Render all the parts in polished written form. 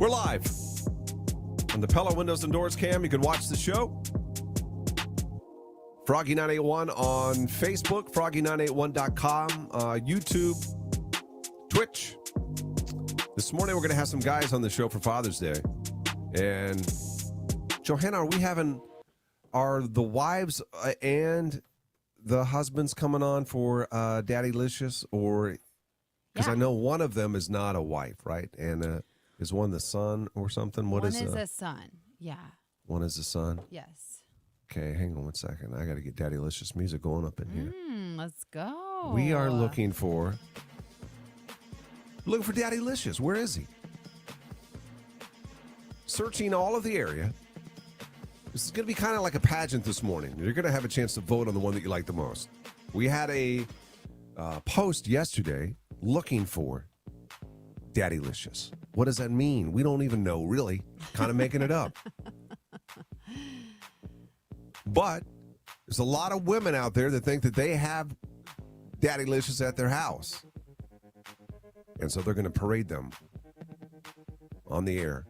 We're live on the Pella Windows and Doors cam. You can watch the show. Froggy981 on Facebook, froggy981.com, YouTube, Twitch. This morning we're going to have some guys on the show for Father's Day. And Johanna, are the wives and the husbands coming on for Daddylicious? Or, because I know one of them is not a wife, right? And is one the son or something? One is a son, yeah. One is a son? Yes. Okay, hang on one second. I got to get Daddylicious music going up in here. Let's go. We are looking for Daddylicious. Where is he? Searching all of the area. This is going to be kind of like a pageant this morning. You're going to have a chance to vote on the one that you like the most. We had a post yesterday looking for Daddylicious. What does that mean? We don't even know, really. Kind of making it up. But there's a lot of women out there that think that they have Daddylicious at their house. And so they're going to parade them on the air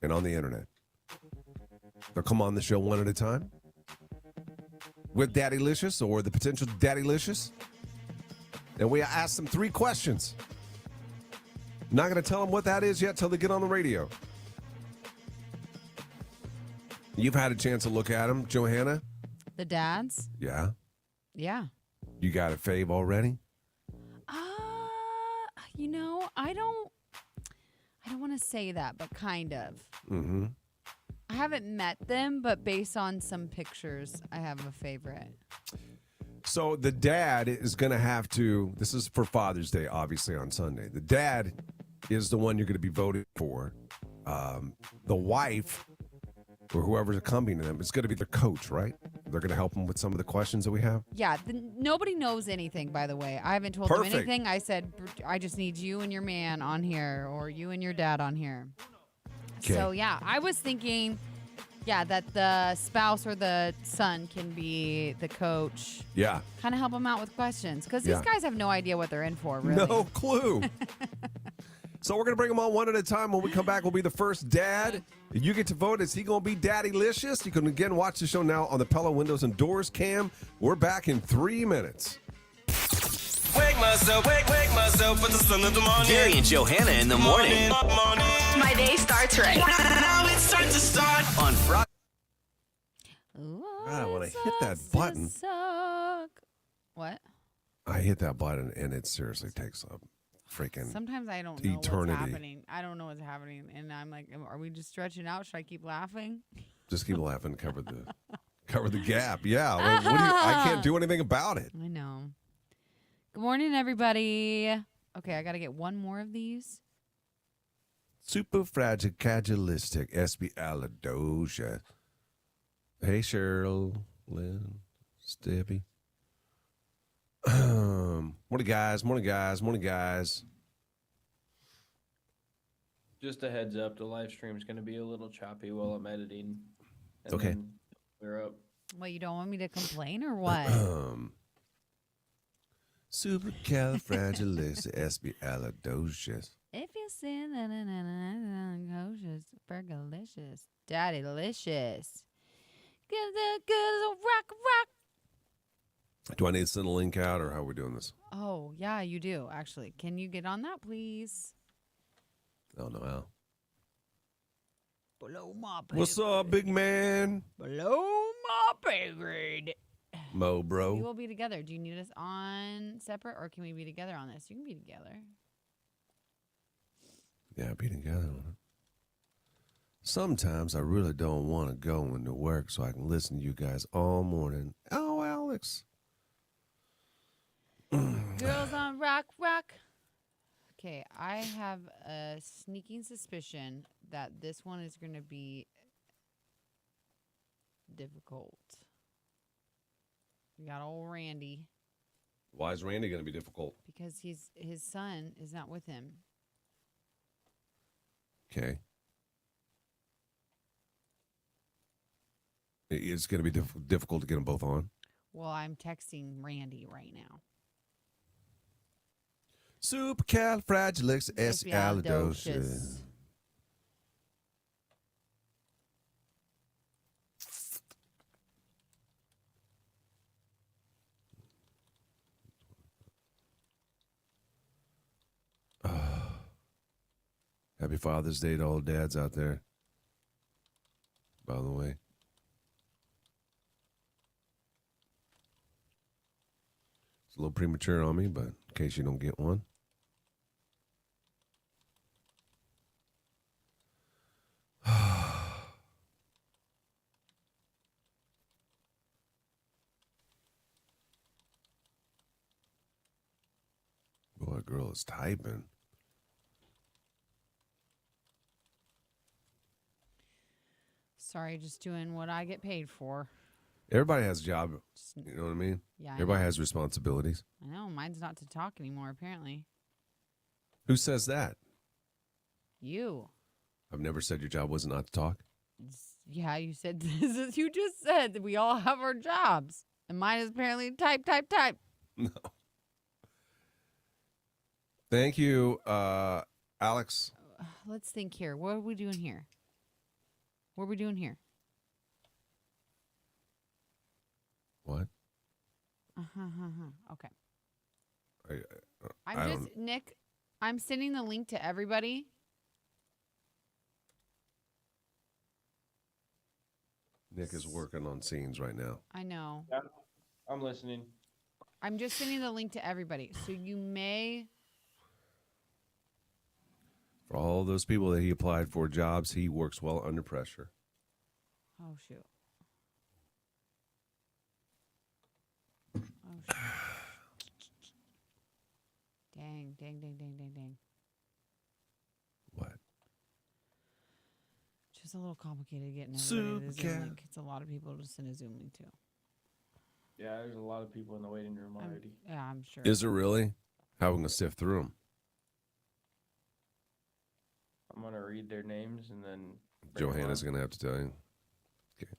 and on the internet. They'll come on the show one at a time with Daddylicious or the potential Daddylicious. And we ask them 3 questions. Not going to tell them what that is yet till they get on the radio. You've had a chance to look at them, Johanna? The dads? Yeah. Yeah. You got a fave already? I don't want to say that, but kind of. Mm-hmm. I haven't met them, but based on some pictures, I have a favorite. So the dad is going to have to, this is for Father's Day, obviously, on Sunday. The dad is the one you're going to be voting for. The wife, or whoever's accompanying them, is going to be the coach, right? They're going to help them with some of the questions that we have? Yeah, nobody knows anything, by the way. I haven't told them anything. I said, I just need you and your man on here, or you and your dad on here. Okay. So, yeah, I was thinking, that the spouse or the son can be the coach. Yeah. Kind of help them out with questions. Because these guys have no idea what they're in for, really. No clue. So we're going to bring them on one at a time. When we come back, we'll be the first dad. You get to vote. Is he going to be Daddylicious? You can, again, watch the show now on the Pella Windows and Doors cam. We're back in 3 minutes. Wake myself with the sun of the morning. Gary and Johanna in the morning. My day starts right. Now it's time to start. On Frog. God, when I hit that button. What? I hit that button, and it seriously takes a freaking Sometimes I don't know eternity. what's happening. I don't know what's happening. And I'm like, are we just stretching out? Should I keep laughing? Just keep laughing, cover the gap. Yeah, I can't do anything about it. I know. Good morning, everybody. Okay, I got to get one more of these. Superfragilistic espialidocious. Hey, Cheryl, Lynn, Steppy. Morning, guys. Just a heads up, the live stream is going to be a little choppy while I'm editing. And Okay. then we're up. Well, you don't want me to complain or what? Supercalifragilisticexpialidocious. If you say that, supergalicious, Daddylicious. Give the good rock. Do I need to send a link out, or how are we doing this? Oh, yeah, you do, actually. Can you get on that, please? Oh, no, Al. Below my pay What's up, big man? Below my pay grade. Mo, We bro. will be together. Do you need us on separate, or can we be together on this? You can be together. Yeah, be together on it. Sometimes I really don't want to go into work so I can listen to you guys all morning. Oh, Alex. Girls on rock. Okay, I have a sneaking suspicion that this one is going to be difficult. We got old Randy. Why is Randy going to be difficult? Because his son is not with him. Okay. It's going to be difficult to get them both on. Well, I'm texting Randy right now. Supercalifragilisticexpialidocious. Happy Father's Day to all dads out there. By the way. It's a little premature on me, but in case you don't get one. Boy, girl is typing. Sorry, just doing what I get paid for. Everybody has a job. You know what I mean? Yeah, Everybody has responsibilities. I know. Mine's not to talk anymore, apparently. Who says that? You. I've never said your job was not to talk. Yeah, you said this. You just said that we all have our jobs. And mine is apparently type. No. Thank you, Alex. Let's think here. What are we doing here? What are we doing here? What? Okay. I don't- Nick, I'm sending the link to everybody. Nick is working on scenes right now. I know. Yeah, I'm listening. I'm just sending the link to everybody. So you may. For all those people that he applied for jobs, he works well under pressure. Oh, shoot. Oh, shoot. Dang. What? Just a little complicated getting Super everybody to Zoom cat. link. It's a lot of people to send a Zoom link to. Yeah, there's a lot of people in the waiting room already. I'm sure. Is it really? How are we going to sift through them? I'm gonna read their names and then bring 'em Johanna's up. going to have to tell you. Okay.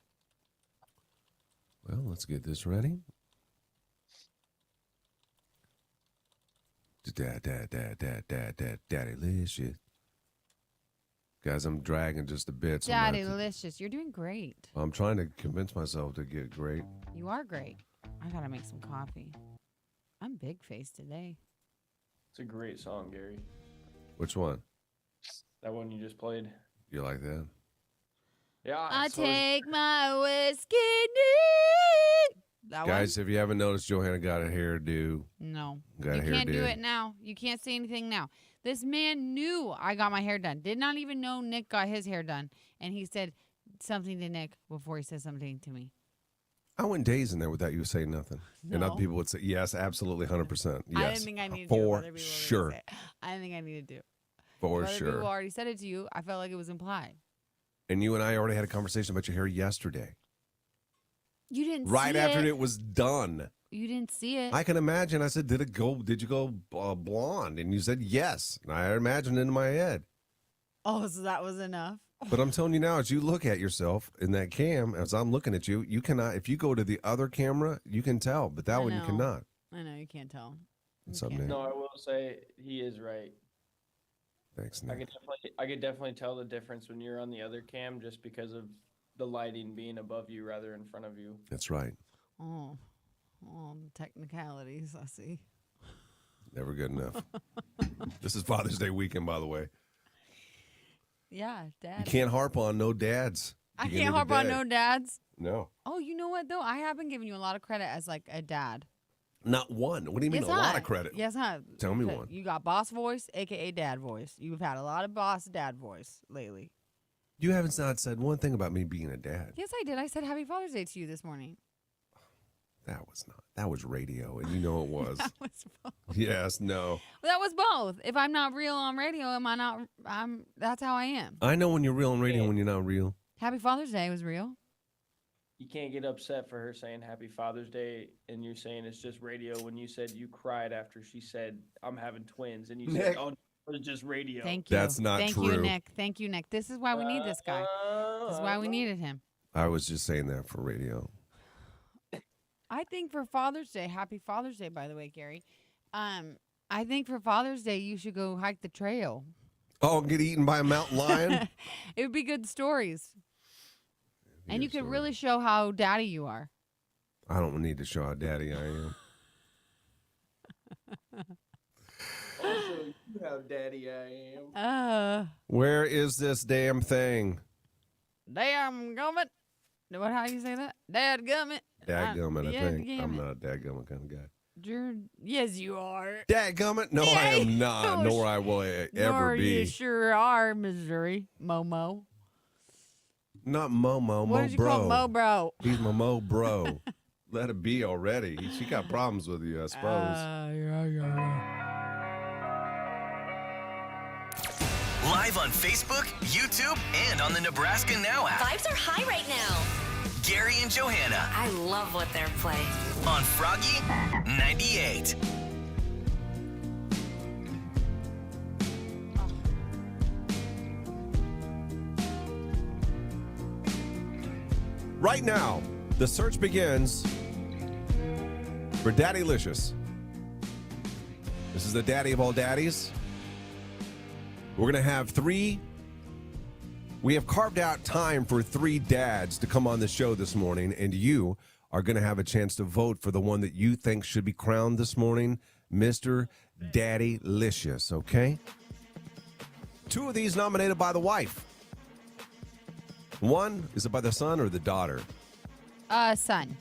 Well, let's get this ready. Daddylicious. Guys, I'm dragging just a bit. So I'm gonna have to- Daddylicious. You're doing great. I'm trying to convince myself to get great. You are great. I got to make some coffee. I'm big faced today. It's a great song, Gary. Which one? That one you just played. You like that? Yeah. I so is- take my whiskey neat. That Guys, if you haven't noticed, Johanna got a hairdo. one? No. Got You a hair can't do did. it now. You can't say anything now. This man knew I got my hair done. Did not even know Nick got his hair done. And he said something to Nick before he said something to me. I went days in there without you saying nothing. And No. other people would say, yes, absolutely, 100%. Yes. I didn't think I needed to. For Other people were gonna sure. say it. I didn't think I needed to. For Other sure. people already said it to you. I felt like it was implied. And you and I already had a conversation about your hair yesterday. You didn't Right see after it. it was done. You didn't see it. I can imagine. I said, did you go blonde? And you said, yes. And I imagined it in my head. Oh, so that was enough. But I'm telling you now, as you look at yourself in that cam, as I'm looking at you, you cannot, if you go to the other camera, you can tell, but that I one you know. cannot. I know you can't tell. What's You up, can't. Nick? No, I will say he is right. Thanks, I Nick. could definitely tell the difference when you're on the other cam just because of the lighting being above you rather in front of you. That's right. Oh, the technicalities. I see. Never good enough. This is Father's Day weekend, by the way. Yeah, dad. You can't harp on no dads. I You can't need a harp on dad. no dads. No. Oh, you know what though? I have been giving you a lot of credit as like a dad. Not one. What do you mean Yes, a lot I- of credit? Yes, I. Tell me Okay, one. You got boss voice, aka dad voice. You've had a lot of boss dad voice lately. You haven't not said one thing about me being a dad. Yes, I did. I said Happy Father's Day to you this morning. That was not. That was radio, and you know it was. That was both. Yes, no. That was both. If I'm not real on radio, am I not? That's how I am. I know when you're real on radio and when you're not real. Happy Father's Day was real. You can't get upset for her saying Happy Father's Day and you're saying it's just radio when you said you cried after she said I'm having twins and you said, Nick. oh, it's just radio. Thank you. That's not Thank true. you, Nick. Thank you, Nick. This is why we need this guy. This is why we needed him. I was just saying that for radio. I think for Father's Day, Happy Father's Day, by the way, Gary. I think for Father's Day, you should go hike the trail. Oh, get eaten by a mountain lion? It would be good stories. And you Good could story. really show how daddy you are. I don't need to show how daddy I am. Also, you have how daddy I am. Where is this damn thing? Damn gummit. How do you say that? Dadgummit. Dadgummit, I think. Dadgummit. I'm not a dadgummit kind of guy. Yes, you are. Dadgummit? No, I am not. Nor I will ever Nor be. you sure are, Missouri. Momo. Not Momo, What Mo did you bro. call Mo bro? He's my Mo bro. Let it be already. She got problems with you, I suppose. Yeah. Live on Facebook, YouTube, and on the Nebraska Now app. Vibes are high right now. Gary and Johanna I love what they're playing. on Froggy 98. Right now, the search begins for Daddylicious. This is the daddy of all daddies. We're going to have we have carved out time for 3 dads to come on the show this morning, and you are going to have a chance to vote for the one that you think should be crowned this morning, Mr. Daddylicious, okay? 2 of these nominated by the wife. One, is it by the son or the daughter? Son.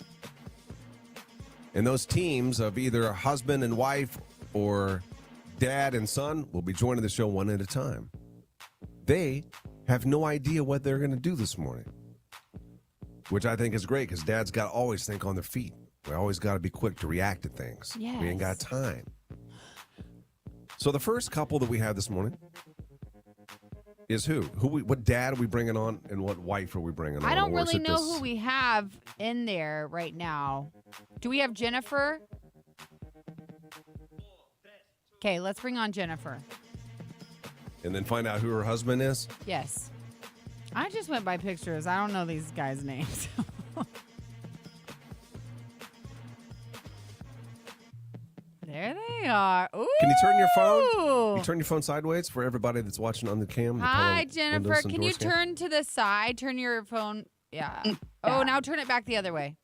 And those teams of either husband and wife or dad and son will be joining the show one at a time. They have no idea what they're going to do this morning, which I think is great because dads got to always think on their feet. We always got to be quick to react to things. Yes. We ain't got time. So the first couple that we have this morning is who? What dad are we bringing on and what wife are we bringing on? I don't Or is really it know this- who we have in there right now. Do we have Jennifer? Okay, let's bring on Jennifer. And then find out who her husband is? Yes. I just went by pictures. I don't know these guys' names. There they are. Ooh. Can you turn your phone? You turn your phone sideways for everybody that's watching on the cam. the Hi, Apollo Jennifer. Windows and Can you doors cam? turn to the side? Turn your phone. Yeah. Oh, now turn it back the other way.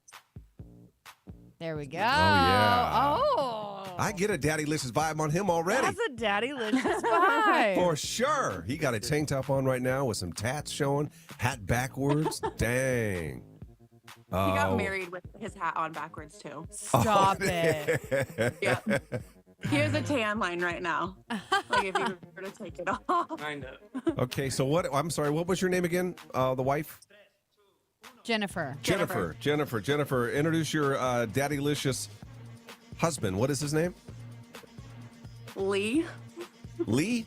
There we go. yeah. Oh. I get a Daddylicious vibe on him already. That's a daddylicious vibe. For sure. He got a tank top on right now with some tats showing, hat backwards. Dang. He got married with his hat on backwards too. Stop it. Yeah. He has a tan line right now. Like if you were to take it off. Kind of. Okay, so what? I'm sorry. What was your name again? The wife? Jennifer. Jennifer. Introduce your Daddylicious husband. What is his name? Lee. Lee?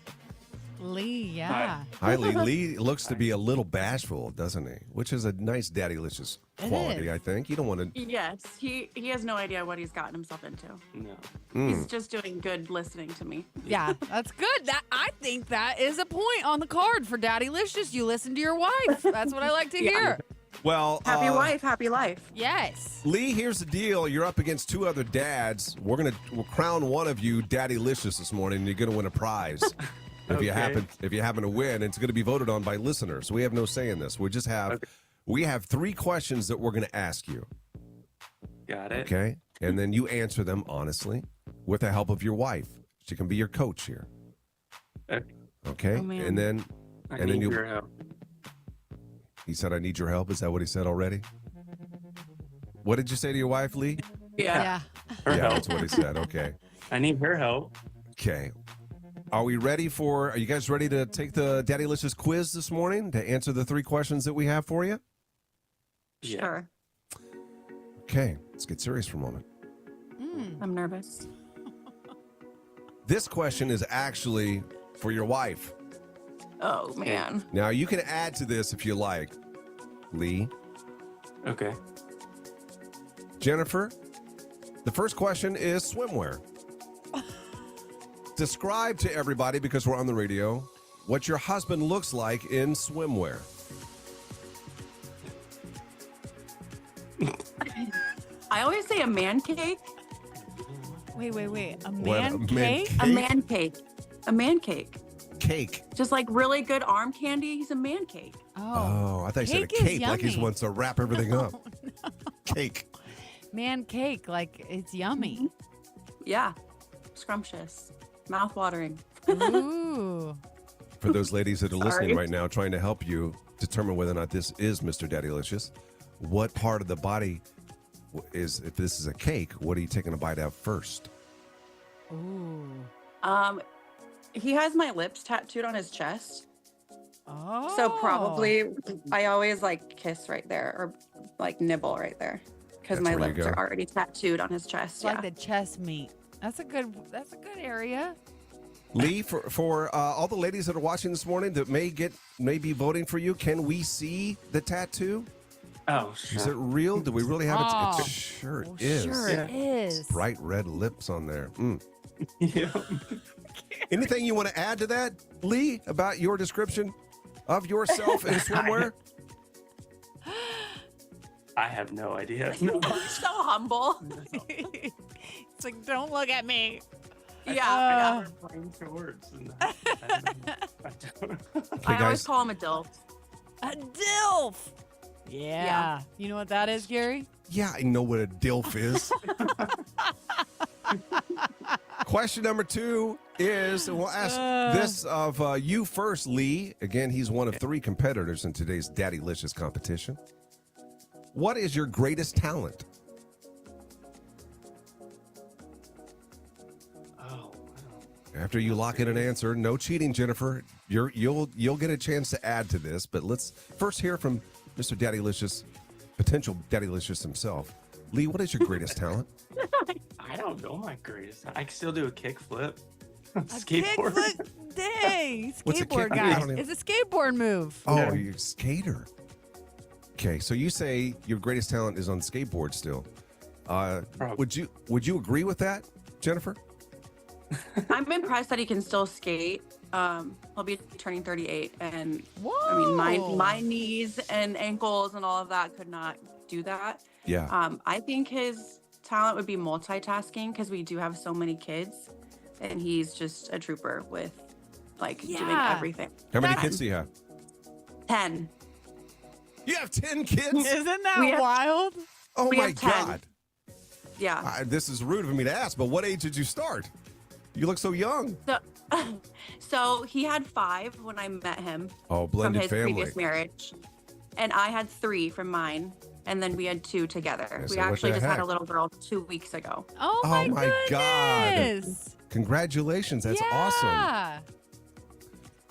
Lee, yeah. Hi, Lee. Lee looks to be a little bashful, doesn't he? Which is a nice Daddylicious It quality, is. I think. You don't want to. Yes. He has no idea what he's gotten himself into. No. He's just doing good listening to me. Yeah, that's good. I think that is a point on the card for Daddylicious. You listen to your wife. That's what I like to hear. Well, Happy wife, happy life. Yes. Lee, here's the deal. You're up against 2 other dads. We'll crown one of you Daddylicious this morning, and you're going to win a prize. If you happen to win, it's going to be voted on by listeners. We have no say in this. We have 3 questions that we're going to ask you. Got it. Okay? And then you answer them honestly with the help of your wife. She can be your coach here. Okay? Oh, man. And then I And then need you- your help. he said, I need your help. Is that what he said already? What did you say to your wife, Lee? Yeah. Her Yeah, help. that's what he said. Okay. I need her help. Okay. Are you guys ready to take the Daddylicious quiz this morning to answer the 3 questions that we have for you? Yeah. Sure. Okay. Let's get serious for a moment. I'm nervous. This question is actually for your wife. Oh man. Now, you can add to this if you like, Lee. Okay. Jennifer, the first question is swimwear. Describe to everybody, because we're on the radio, what your husband looks like in swimwear. I always say a man cake. Wait. A What, a man man cake? A man cake. A man cake. Cake. Just like really good arm candy. He's a man cake. Oh, I thought you said a Cake is cake like he yummy. wants to wrap everything up. Cake. Man cake, like it's yummy. Yeah. Scrumptious. Mouth watering. Ooh. For those ladies that are listening Sorry. right now, trying to help you determine whether or not this is Mr. Daddylicious, what part of the body is, if this is a cake, what are you taking a bite of first? Ooh. He has my lips tattooed on his chest. Oh. So probably I always like kiss right there or like nibble right there because That's my where you lips go. are already tattooed on his chest. It's like Yeah. the chest meat. That's a good area. Lee, for all the ladies that are watching this morning that may be voting for you, can we see the tattoo? Oh, Is it sure. real? Do we really have Oh. it? Sure it Well, is. Sure Yeah. it is. Bright red lips on there. Yeah. Anything you want to add to that, Lee, about your description of yourself in swimwear? I have no idea. No. So humble. It's like, don't look at me. Yeah. I never playing shorts. And I don't. I always guys. call him a dilf. A DILF. Yeah. You know what that is, Gary? Yeah, I know what a DILF is. Question number 2 is, and we'll ask this of you first, Lee. Again, he's one of 3 competitors in today's Daddylicious competition. What is your greatest talent? Oh, wow. After you lock in an answer, no cheating, Jennifer. You'll get a chance to add to this, but let's first hear from Mr. Daddylicious, potential Daddylicious himself. Lee, what is your greatest talent? I don't know my greatest. I can still do a kickflip. A Skateboard. kickflip. Dang. What's a Skateboard kick- I guy. don't even- It's a skateboard move. Oh, Yeah. you're a skater. Okay, so you say your greatest talent is on skateboard still. Probably. Would you agree with that, Jennifer? I'm impressed that he can still skate. He'll be turning 38, and Whoa. I mean, my knees and ankles and all of that could not do that. Yeah. I think his talent would be multitasking because we do have so many kids, and he's just a trooper with like doing Yeah. everything. How many that- kids do you have? 10. You have 10 kids? Isn't that We have- wild? Oh we my have 10. God. Yeah. This is rude of me to ask, but what age did you start? You look so young. So he had 5 when I met him Oh, from blended his family. previous marriage, and I had 3 from mine, and then we had 2 together. Yeah, We so what actually the just had heck? a little girl 2 weeks ago. Oh, Oh my my God. goodness. Congratulations. That's awesome. Yeah.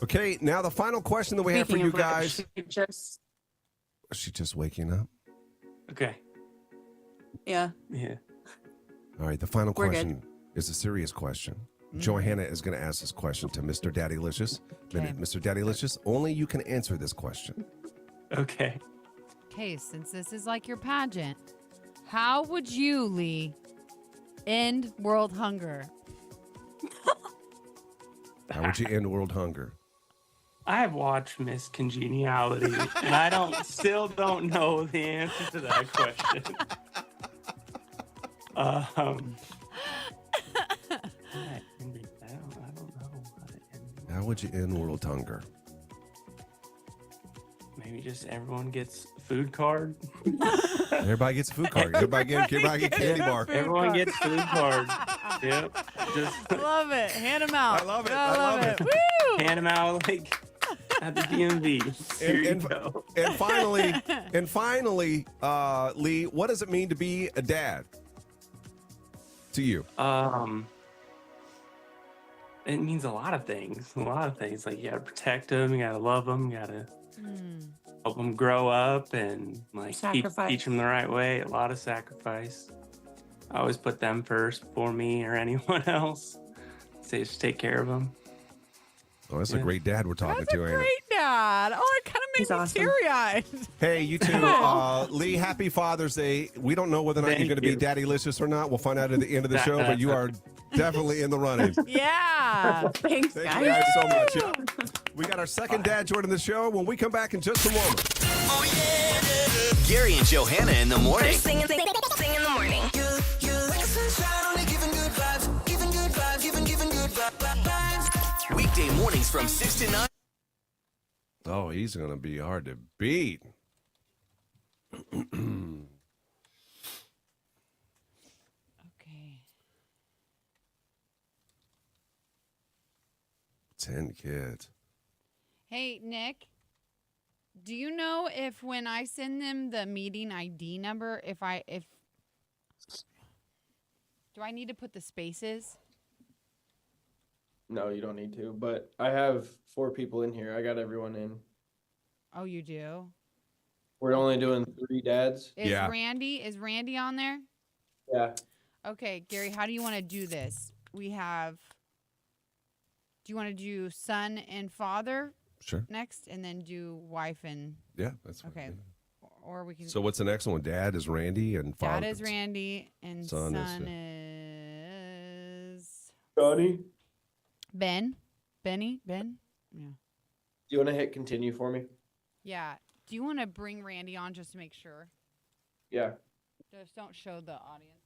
Okay, now the final question that we have for Speaking you of which, guys. she just Is she just waking up? Okay. yeah. Yeah. All right, the final We're question is a serious question. Johanna is going to ask this question to Mr. Daddylicious. Okay. Mr. Daddylicious, only you can answer this question. Okay. Okay, since this is like your pageant, how would you, Lee, end world hunger? How would you end world hunger? I have watched Miss Congeniality, and I still don't know the answer to that question. I don't know how to end. How would you end world hunger? Maybe just everyone gets a food card. Everybody gets a food card. Everybody get candy bar. Everyone gets food card. Yep. Just Love it. Hand them out. I love it. I love it. Woo! hand them out like at the DMV. Here you go. And finally, Lee, what does it mean to be a dad to you? It means a lot of things. A lot of things. Like you gotta protect them. You gotta love them. You gotta help them grow up and like Sacrifice. teach them the right way. A lot of sacrifice. I always put them first before me or anyone else. Say just take care of them. Oh, that's a Yeah. great dad we're talking That's a to, ain't it? great dad. Oh, it kind of He's makes me awesome. teary-eyed. Hey, you too. Lee, happy Father's Day. We don't know whether or not you're Thank going to be you. Daddylicious or not. We'll find out at the end of the show, but you are definitely in the running. Yeah. Thanks, Thank guys. you guys so much. Yeah. We got our second dad joining the show when we come back in just a moment. Gary and Johanna in the morning. Sing in the morning. Weekday mornings from 6 to 9. Oh, he's going to be hard to beat. Okay. 10 kids. Hey, Nick, do you know if when I send them the meeting ID number, do I need to put the spaces? No, you don't need to. But I have 4 people in here. I got everyone in. Oh, you do? We're only doing 3 dads. Is Yeah. Randy on there? Yeah. Okay, Gary, how do you want to do this? Do you want to do son and father Sure. next, and then do wife and Yeah, that's fine. okay, or we can. So what's the next one? Dad is Randy and father. Dad is Randy and Son son is, is Johnny, Ben. Ben. Yeah. do you want to hit continue for me? Yeah. Do you want to bring Randy on just to make sure? Yeah. Just don't show the audience.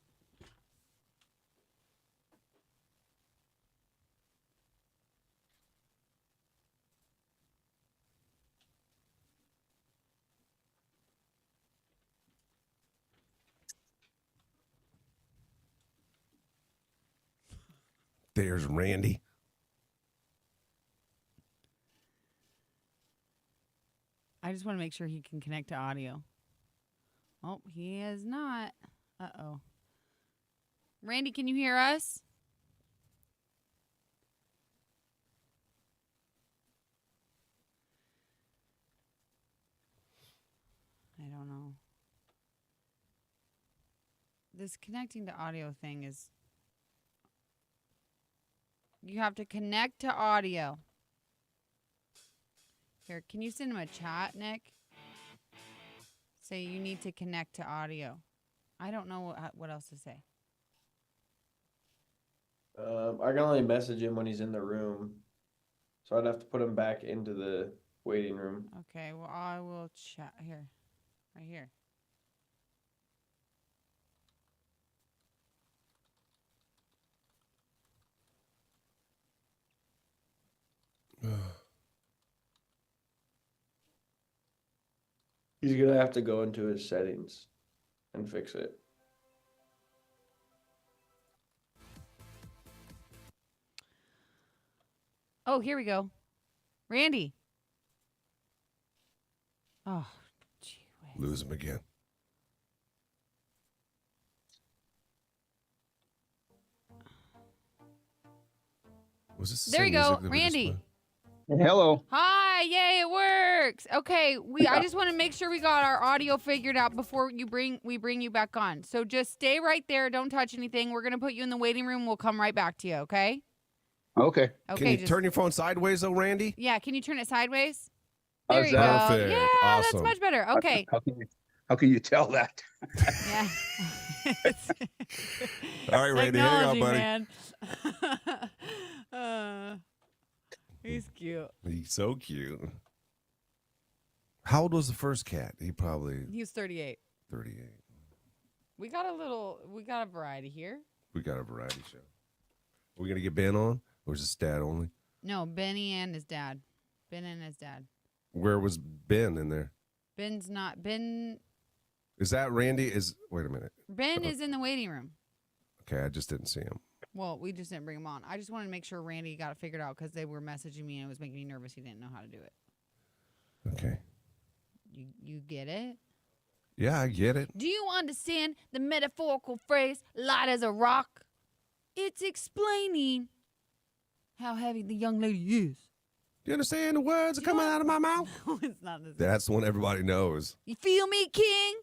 There's Randy. I just want to make sure he can connect to audio. Oh, he is not. Uh-oh. Randy, can you hear us? I don't know. This connecting to audio thing is... You have to connect to audio. Here, can you send him a chat, Nick? Say you need to connect to audio. I don't know what else to say. I can only message him when he's in the room. So I'd have to put him back into the waiting room. Okay, well, I will chat here. Right here. He's going to have to go into his settings and fix it. Oh, here we go. Randy. Oh, gee whiz. Lose him again. Was this the There same you go, music that we just Randy. played? Hello. Hi, yay, it works. Okay, I just want to make sure we got our audio figured out before we bring you back on. So just stay right there. Don't touch anything. We're gonna put you in the waiting room. We'll come right back to you. Okay? Okay. Okay. Can you turn your phone sideways, though, Randy? Yeah. Can you turn it sideways? There How's you that? go. Perfect. Yeah, Awesome. that's much better. Okay. How can you tell that? Yeah. All right, Randy, hang on, Technology, buddy. man. He's cute. He's so cute. How old was the first cat? He probably He's 38. 38. We got a variety here. We got a variety show. Are we going to get Ben on? Or is it dad only? No, Benny and his dad. Ben and his dad. Where was Ben in there? Ben's not. Ben Is that Randy? Wait a minute. Ben is in the waiting room. Okay, I just didn't see him. Well, we just didn't bring him on. I just wanted to make sure Randy got it figured out because they were messaging me and it was making me nervous. He didn't know how to do it. Okay. You get it? Yeah, I get it. Do you understand the metaphorical phrase "light as a rock"? It's explaining how heavy the young lady is. Do you understand the words that are coming out of my mouth? No, it's not this. That's the one everybody knows. You feel me, King?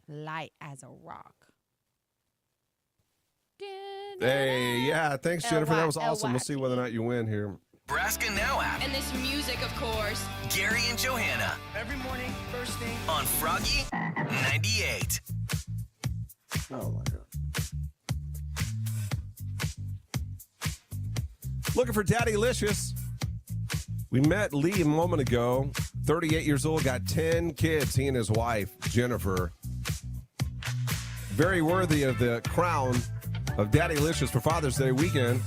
Light as a rock. Hey, yeah, thanks, Jennifer. That was awesome. We'll see whether or not you win here. Nebraska Now app. And this music, of course. Gary and Johanna Every morning, first thing. on Froggy 98. Oh my God. Looking for Daddylicious. We met Lee a moment ago. 38 years old, got 10 kids. He and his wife, Jennifer. Very worthy of the crown of Daddylicious for Father's Day weekend.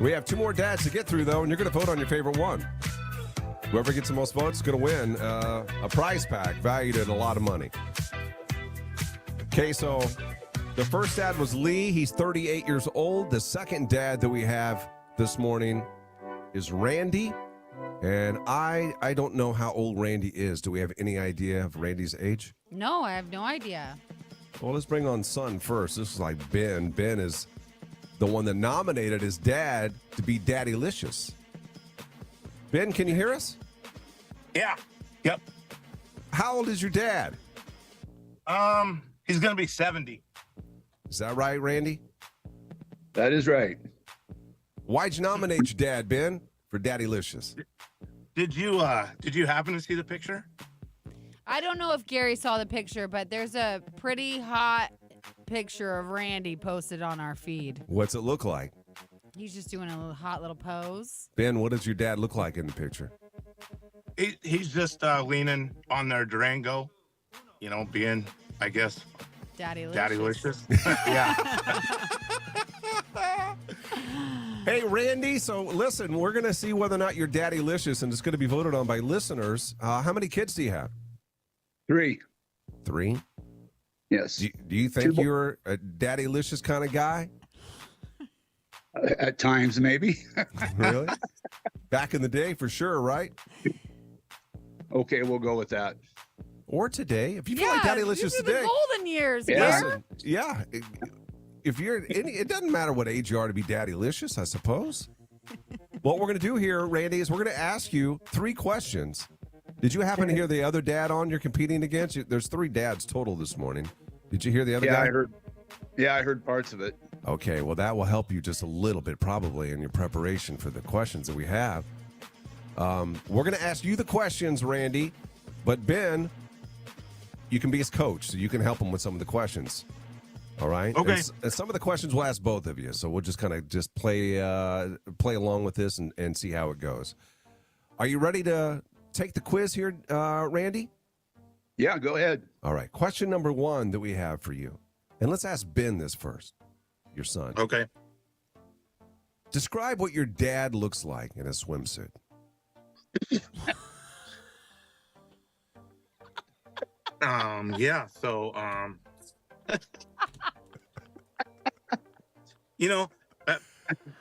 We have 2 more dads to get through, though, and you're going to vote on your favorite one. Whoever gets the most votes is going to win a prize pack valued at a lot of money. Okay, so the first dad was Lee. He's 38 years old. The second dad that we have this morning is Randy. And I don't know how old Randy is. Do we have any idea of Randy's age? No, I have no idea. Well, let's bring on son first. This is like Ben. Ben is the one that nominated his dad to be Daddylicious. Ben, can you hear us? Yeah. Yep. How old is your dad? He's gonna be 70. Is that right, Randy? That is right. Why'd you nominate your dad, Ben, for Daddylicious? Did you happen to see the picture? I don't know if Gary saw the picture, but there's a pretty hot picture of Randy posted on our feed. What's it look like? He's just doing a little hot little pose. Ben, what does your dad look like in the picture? He's just leaning on their Durango, being, I guess, Daddylicious. Yeah. Hey, Randy, so listen, we're going to see whether or not you're Daddylicious, and it's going to be voted on by listeners. How many kids do you have? 3. 3? Yes. Do you think 2 you're a Daddylicious kind of guy? At times, maybe. Really? Back in the day, for sure, right? Okay, we'll go with that. Or today. If you feel like Daddylicious these are today. the golden years, Yeah. Gary. Yeah. If you're it doesn't matter what age you are to be Daddylicious, I suppose. What we're going to do here, Randy, is we're going to ask you 3 questions. Did you happen to hear the other dad on you're competing against? There's 3 dads total this morning. Did you hear the other guy? I heard parts of it. Okay, well, that will help you just a little bit probably in your preparation for the questions that we have. We're going to ask you the questions, Randy, but Ben, you can be his coach, so you can help him with some of the questions. All right? Okay. And some of the questions we'll ask both of you, so we'll just kind of just play along with this and see how it goes. Are you ready to take the quiz here, Randy? Yeah, go ahead. All right. Question number 1 that we have for you. And let's ask Ben this first, your son. Okay. Describe what your dad looks like in a swimsuit. Yeah. So,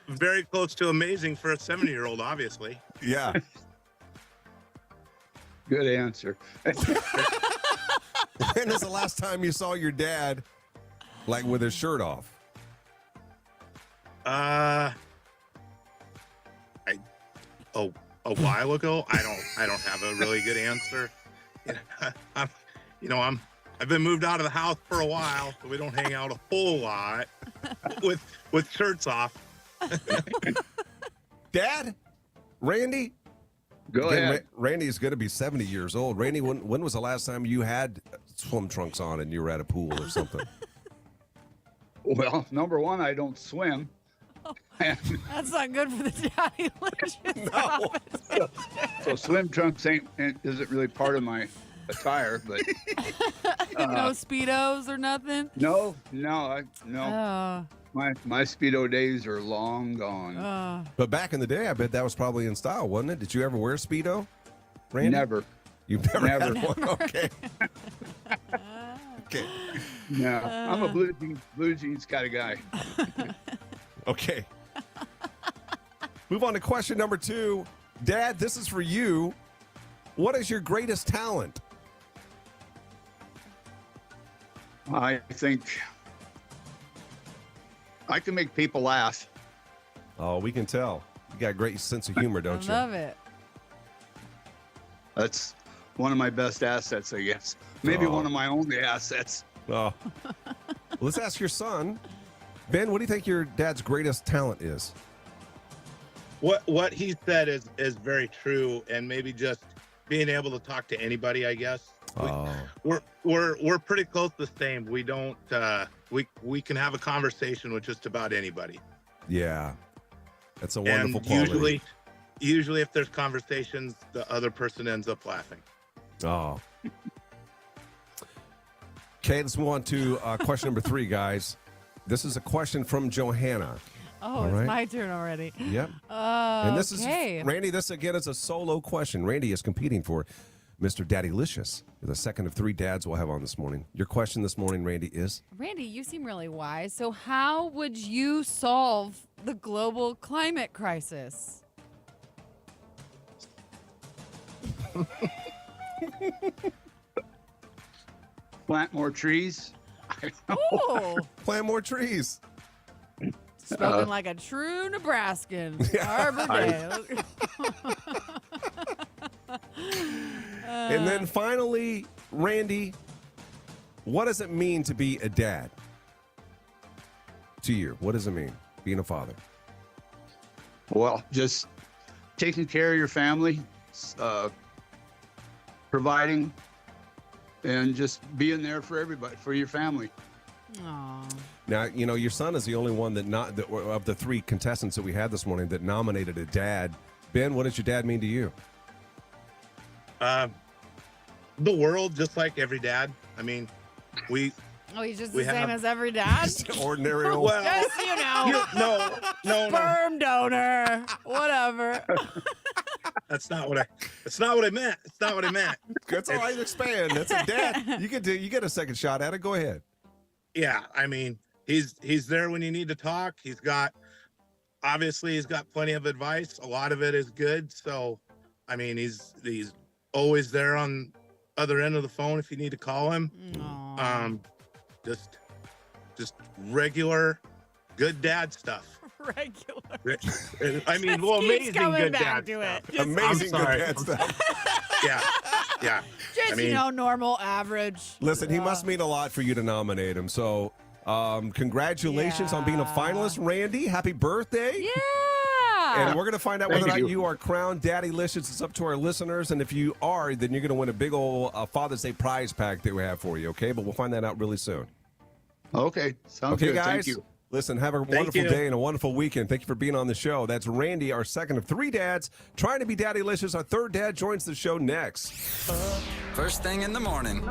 very close to amazing for a 70-year-old, obviously. Yeah. Good answer. When is the last time you saw your dad, like, with his shirt off? A while ago. I don't have a really good answer. I've been moved out of the house for a while, so we don't hang out a whole lot with shirts off. Dad? Randy? Go ahead. Randy is going to be 70 years old. Randy, when was the last time you had swim trunks on and you were at a pool or something? Well, number 1, I don't swim. That's not good for the Daddylicious. So swim trunks isn't really part of my attire, but No Speedos or nothing? no. Oh. My Speedo days are long gone. But back in the day, I bet that was probably in style, wasn't it? Did you ever wear Speedo, Randy? Never. You've never Never. had one? Okay. Okay. No, I'm a blue jeans kind of guy. Okay. Move on to question number 2. Dad, this is for you. What is your greatest talent? I think I can make people laugh. Oh, we can tell. You got a great sense of humor, don't you? I love it. That's one of my best assets, I guess. Maybe one of my only assets. Oh. Let's ask your son. Ben, what do you think your dad's greatest talent is? What he said is very true, and maybe just being able to talk to anybody, I guess. Oh. We're pretty close to the same. We don't we can have a conversation with just about anybody. Yeah. That's a wonderful And quality. usually if there's conversations, the other person ends up laughing. Oh. Okay, let's move on to question number 3, guys. This is a question from Johanna. Oh, All it's right. my turn already. Yep. Oh, And this okay. is, Randy, this again is a solo question. Randy is competing for Mr. Daddylicious, the second of 3 dads we'll have on this morning. Your question this morning, Randy, is? Randy, you seem really wise. So how would you solve the global climate crisis? Plant more trees. Ooh, Plant more trees. spoken like a true Nebraskan. Arbor Day. And then finally, Randy, what does it mean to be a dad? To you, what does it mean, being a father? Well, just taking care of your family, providing, and just being there for everybody, for your family. Aw. Now, you know, your son is the only one of the three contestants that we had this morning that nominated a dad. Ben, what does your dad mean to you? The world, just like every dad. I mean, we Oh, he's just We the same have- as every dad? Just ordinary old. well, Just, you know, no. sperm donor, whatever. That's not what I meant. It's not what I meant. That's all right. Expand. That's a dad. You get a second shot at it. Go ahead. Yeah, I mean, he's there when you need to talk. He's got plenty of advice. A lot of it is good. So, I mean, he's always there on other end of the phone if you need to call him. Aw. Just regular good dad stuff. Regular. I mean, well, Keeps amazing coming good back dad to stuff. it. Just, Amazing good sorry. dad stuff. Yeah. just I mean- you know, normal, average. Listen, he must mean a lot for you to nominate him. So, congratulations on being a Yeah. finalist, Randy. Happy birthday. Yeah. And we're going to find out whether or Thank not you. you are crowned Daddylicious. It's up to our listeners. And if you are, then you're going to win a big old Father's Day prize pack that we have for you, okay? But we'll find that out really soon. Okay, sounds Okay, good. guys? Thank you. Listen, have a wonderful you. day and a wonderful weekend. Thank you for being on the show. That's Randy, our second of three dads, trying to be Daddylicious. Our third dad joins the show next. First thing in the morning.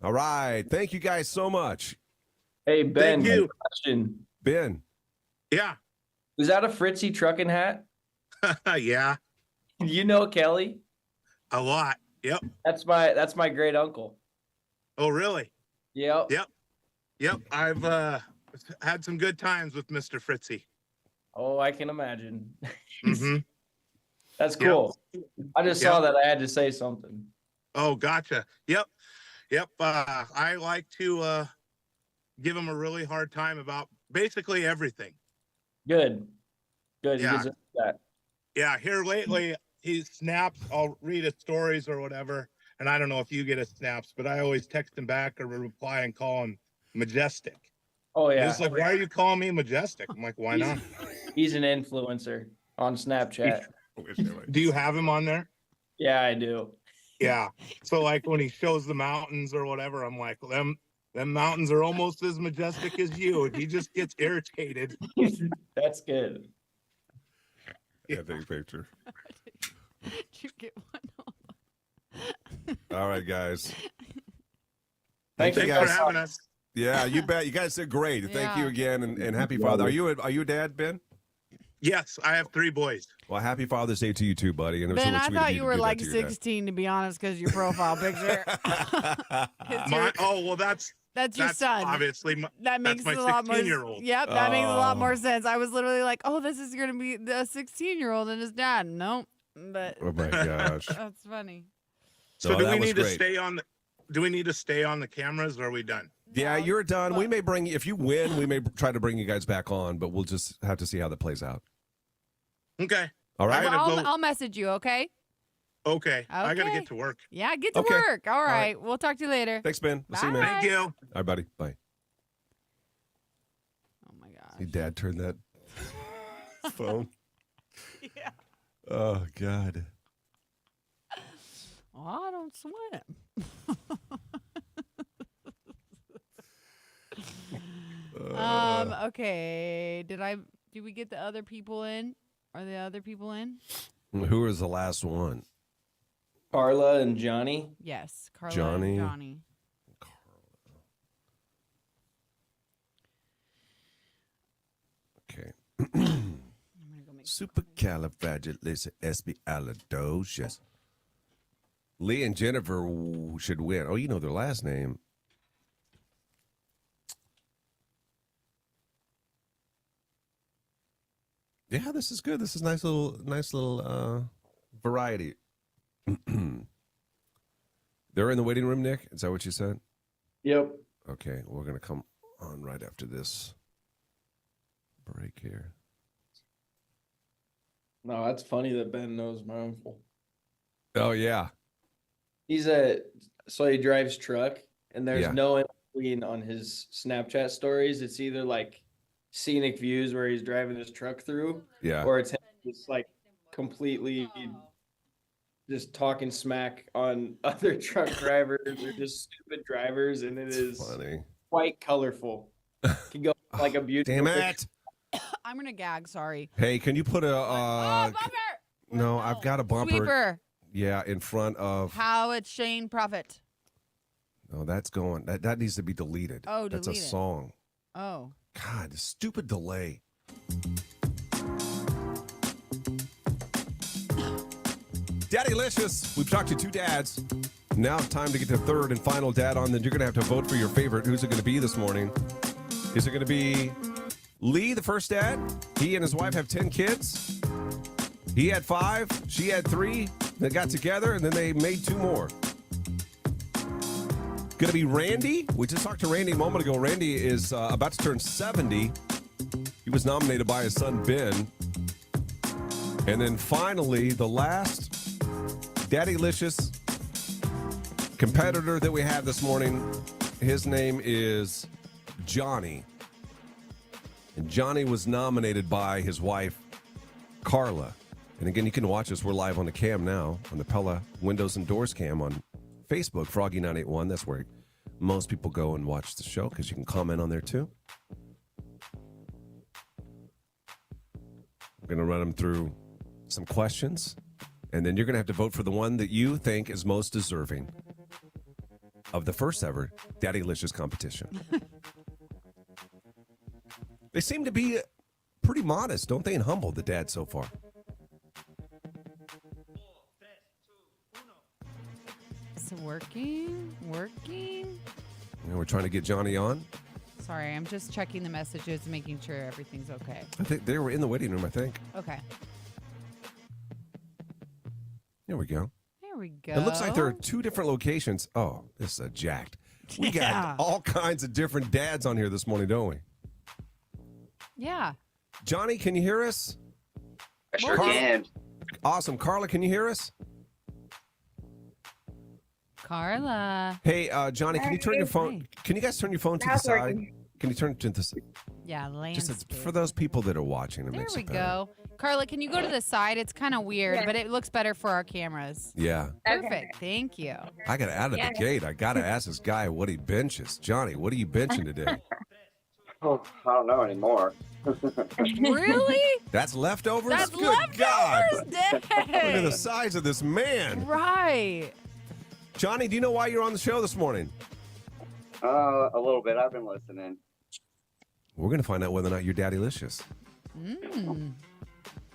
All right. Thank you guys so much. Hey, Ben, Thank you. question. Ben. Yeah. Was that a Fritzy trucking hat? Yeah. You know Kelly? A lot. Yep. That's my great uncle. Oh, really? Yep. Yep. I've had some good times with Mr. Fritzy. Oh, I can imagine. Mm-hmm. That's cool. I just saw that. I had to say something. Oh, gotcha. Yep. I like to give him a really hard time about basically everything. Good. He Yeah. deserves that. Yeah, here lately he snaps. I'll read his stories or whatever, and I don't know if you get his snaps, but I always text him back or reply and call him Majestic. Oh yeah. He's like, "Why are you calling me Majestic?" I'm like, "Why not?" He's an influencer on Snapchat. Do you have him on there? Yeah, I do. Yeah. So like when he shows the mountains or whatever, I'm like, them mountains are almost as majestic as you. And he just gets irritated. That's good. Yeah, take a picture. Did you get one? All right, guys. Thanks Thanks for having us. Yeah, you bet. You guys did great. Thank Yeah. you again, and happy Father. Are you a dad, Ben? Yes, I have 3 boys. Well, happy Father's Day to you too, buddy. And it was Ben, so I sweet of thought you you to were do that like to your dad. 16, to be honest, because your profile picture. That's your son. Obviously, That makes my a lot more. 16-year-old. Yep, that makes a lot Oh. more sense. I was literally like, "Oh, this is gonna be the 16-year-old and his dad." Nope, but Oh my gosh. that's funny. So No, do that we was need to great. stay on the? Do we need to stay on the cameras? Or are we done? Yeah, No, you're done. We but- may bring if you win, we may try to bring you guys back on, but we'll just have to see how that plays out. Okay. All right. I'm gonna I'll, go- I'll message you. Okay. Okay. I gotta Okay. get to work. Yeah, get to Okay. work. All right. right. We'll talk to you later. Thanks, Ben. We'll see you, man. Bye. Thank you. All right, buddy. Bye. Oh my gosh. See, Dad turned that phone. Yeah. Oh God. Oh, I don't swim. Okay. Did we get the other people in? Are the other people in? Who was the last one? Carla and Johnny. Yes. Carla Johnny. and Johnny. Okay. I'm gonna go make Supercalifragilisticexpialidocious. Lee and Jennifer should win. Oh, you know their last name. Yeah, this is good. This is nice little variety. They're in the waiting room, Nick? Is that what you said? Yep. Okay, we're going to come on right after this break here. No, that's funny that Ben knows my uncle. Oh, yeah. So he drives truck, and there's Yeah. no in between on his Snapchat stories. It's either like scenic views where he's driving his truck through, Yeah. or it's him just like completely just talking smack on other truck drivers or just stupid drivers, and it is funny. quite colorful. Can go like a beautiful. Damn it. I'm gonna gag. Sorry. Hey, can you put a bumper! No, I've got a bumper. Sweeper. Yeah, in front of How it's Shane Prophet. No, that's going. That needs to be deleted. Oh, That's a delete it. song. Oh. God, this stupid delay. Daddylicious. We've talked to 2 dads. Now it's time to get to third and final dad on. Then you're going to have to vote for your favorite. Who's it going to be this morning? Is it going to be Lee, the first dad? He and his wife have 10 kids. He had 5. She had 3. They got together, and then they made 2 more. Going to be Randy. We just talked to Randy a moment ago. Randy is about to turn 70. He was nominated by his son, Ben. And then finally, the last Daddylicious competitor that we have this morning, his name is Johnny. And Johnny was nominated by his wife, Carla. And again, you can watch us. We're live on the cam now, on the Pella Windows and Doors cam on Facebook, Froggy981. That's where most people go and watch the show because you can comment on there too. We're going to run them through some questions, and then you're going to have to vote for the one that you think is most deserving of the first ever Daddylicious competition. They seem to be pretty modest, don't they, and humble, the dads so far. It's working. You know, we're trying to get Johnny on. Sorry, I'm just checking the messages and making sure everything's okay. I think they were in the waiting room, I think. Okay. There we go. There we go. It looks like there are 2 different locations. Oh, this is a jacked. We got all kinds of different dads on here this morning, don't we? Yeah. Johnny, can you hear us? I sure can. Awesome. Carla, can you hear us? Carla. Hey, Johnny, can you turn your phone? Can you guys turn your phone to the side? Can you turn it to the side? Yeah, landscape. For those people that are watching, it There makes we it better. go. Carla, can you go to the side? It's kind of weird, but it looks better for our cameras. Yeah. Perfect. Thank you. I got out of the gate. I got to ask this guy what he benches. Johnny, what are you benching today? Oh, I don't know anymore. Really? That's leftovers? That's Good leftovers, God. Dang. Look at the size of this man. Right. Johnny, do you know why you're on the show this morning? A little bit. I've been listening. We're going to find out whether or not you're daddylicious.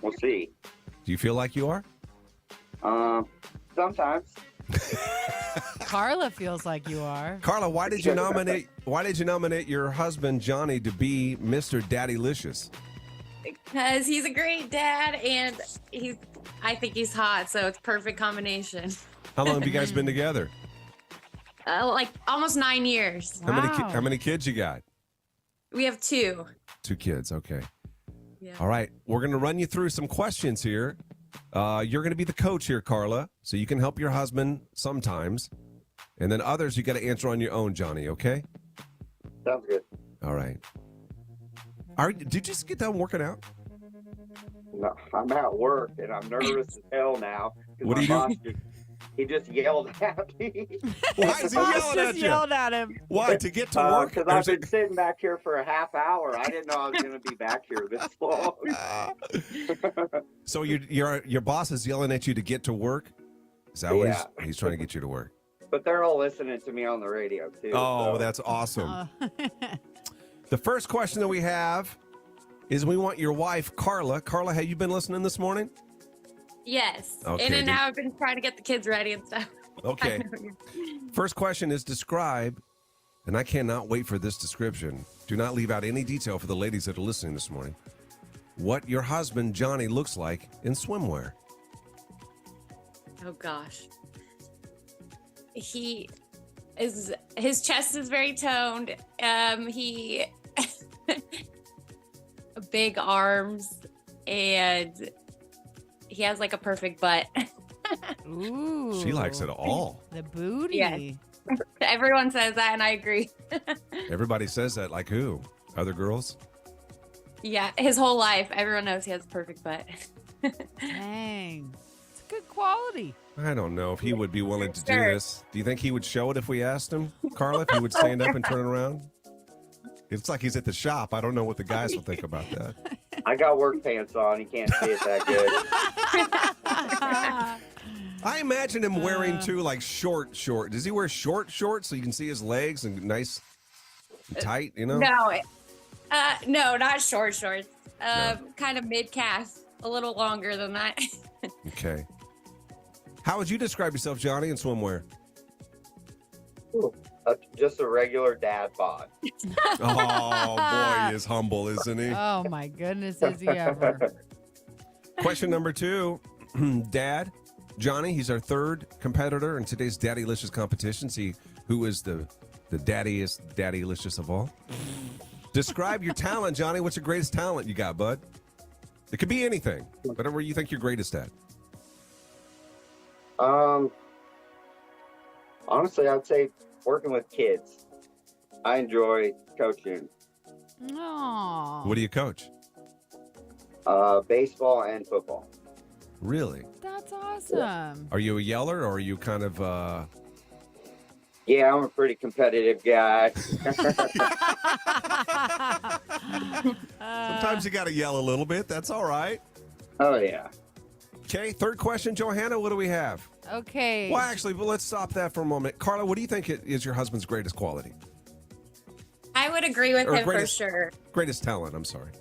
We'll see. Do you feel like you are? Sometimes. Carla feels like you are. Carla, why did you nominate your husband Johnny to be Mr. Daddylicious? Because he's a great dad, and I think he's hot, so it's perfect combination. How long have you guys been together? Like almost 9 years. How many kids you got? We have 2. 2 kids. Okay. Yeah. All right. We're going to run you through some questions here. You're going to be the coach here, Carla, so you can help your husband sometimes. And then others you got to answer on your own, Johnny, okay? Sounds good. All right. Did you just get done working out? No, I'm at work, and I'm nervous as hell now. What do you do? He just yelled at me. Why is he yelling at you? Yelled at him. Why? To get to work? Because I've been sitting back here for a half hour. I didn't know I was going to be back here this long. So your boss is yelling at you to get to work? Is that what he's trying to get you to work? But they're all listening to me on the radio, too. Oh, so. that's awesome. The first question that we have is we want your wife, Carla. Carla, have you been listening this morning? Yes. Okay, And now I've been trying to get the kids ready and stuff. Okay. First question is describe, and I cannot wait for this description. Do not leave out any detail for the ladies that are listening this morning. what your husband, Johnny, looks like in swimwear. Oh gosh. His chest is very toned. He big arms, and he has like a perfect butt. Ooh. She likes it all. The booty. Yes. Everyone says that, and I agree. Everybody says that. Like who? Other girls? Yeah, his whole life, everyone knows he has a perfect butt. Dang. It's a good quality. I don't know if he would be willing to do Sure. this. Do you think he would show it if we asked him, Carla? If he would stand up and turn around? It's like he's at the shop. I don't know what the guys will think about that. I got work pants on. You can't see it that good. I imagine him wearing too, like short. Does he wear short so you can see his legs and nice, tight? You know? No, not shorts. No. Kind of mid calf, a little longer than that. Okay. How would you describe yourself, Johnny, in swimwear? Just a regular dad bod. Oh boy, he is humble, isn't he? Oh my goodness, is he ever? Question number 2, Dad, Johnny. He's our third competitor in today's Daddylicious competition. See who is the daddylicious of all. Describe your talent, Johnny. What's your greatest talent you got, bud? It could be anything, whatever you think you're greatest at. Honestly, I'd say working with kids. I enjoy coaching. Aww. What do you coach? Baseball and football. Really? That's awesome. Are you a yeller or are you kind of Yeah, I'm a pretty competitive guy. Sometimes you got to yell a little bit. That's all right. Oh, yeah. Okay, third question, Johanna. What do we have? Okay. Well, actually, let's stop that for a moment. Carla, what do you think is your husband's greatest quality? I would agree with Or him greatest- for sure. Greatest talent, I'm sorry.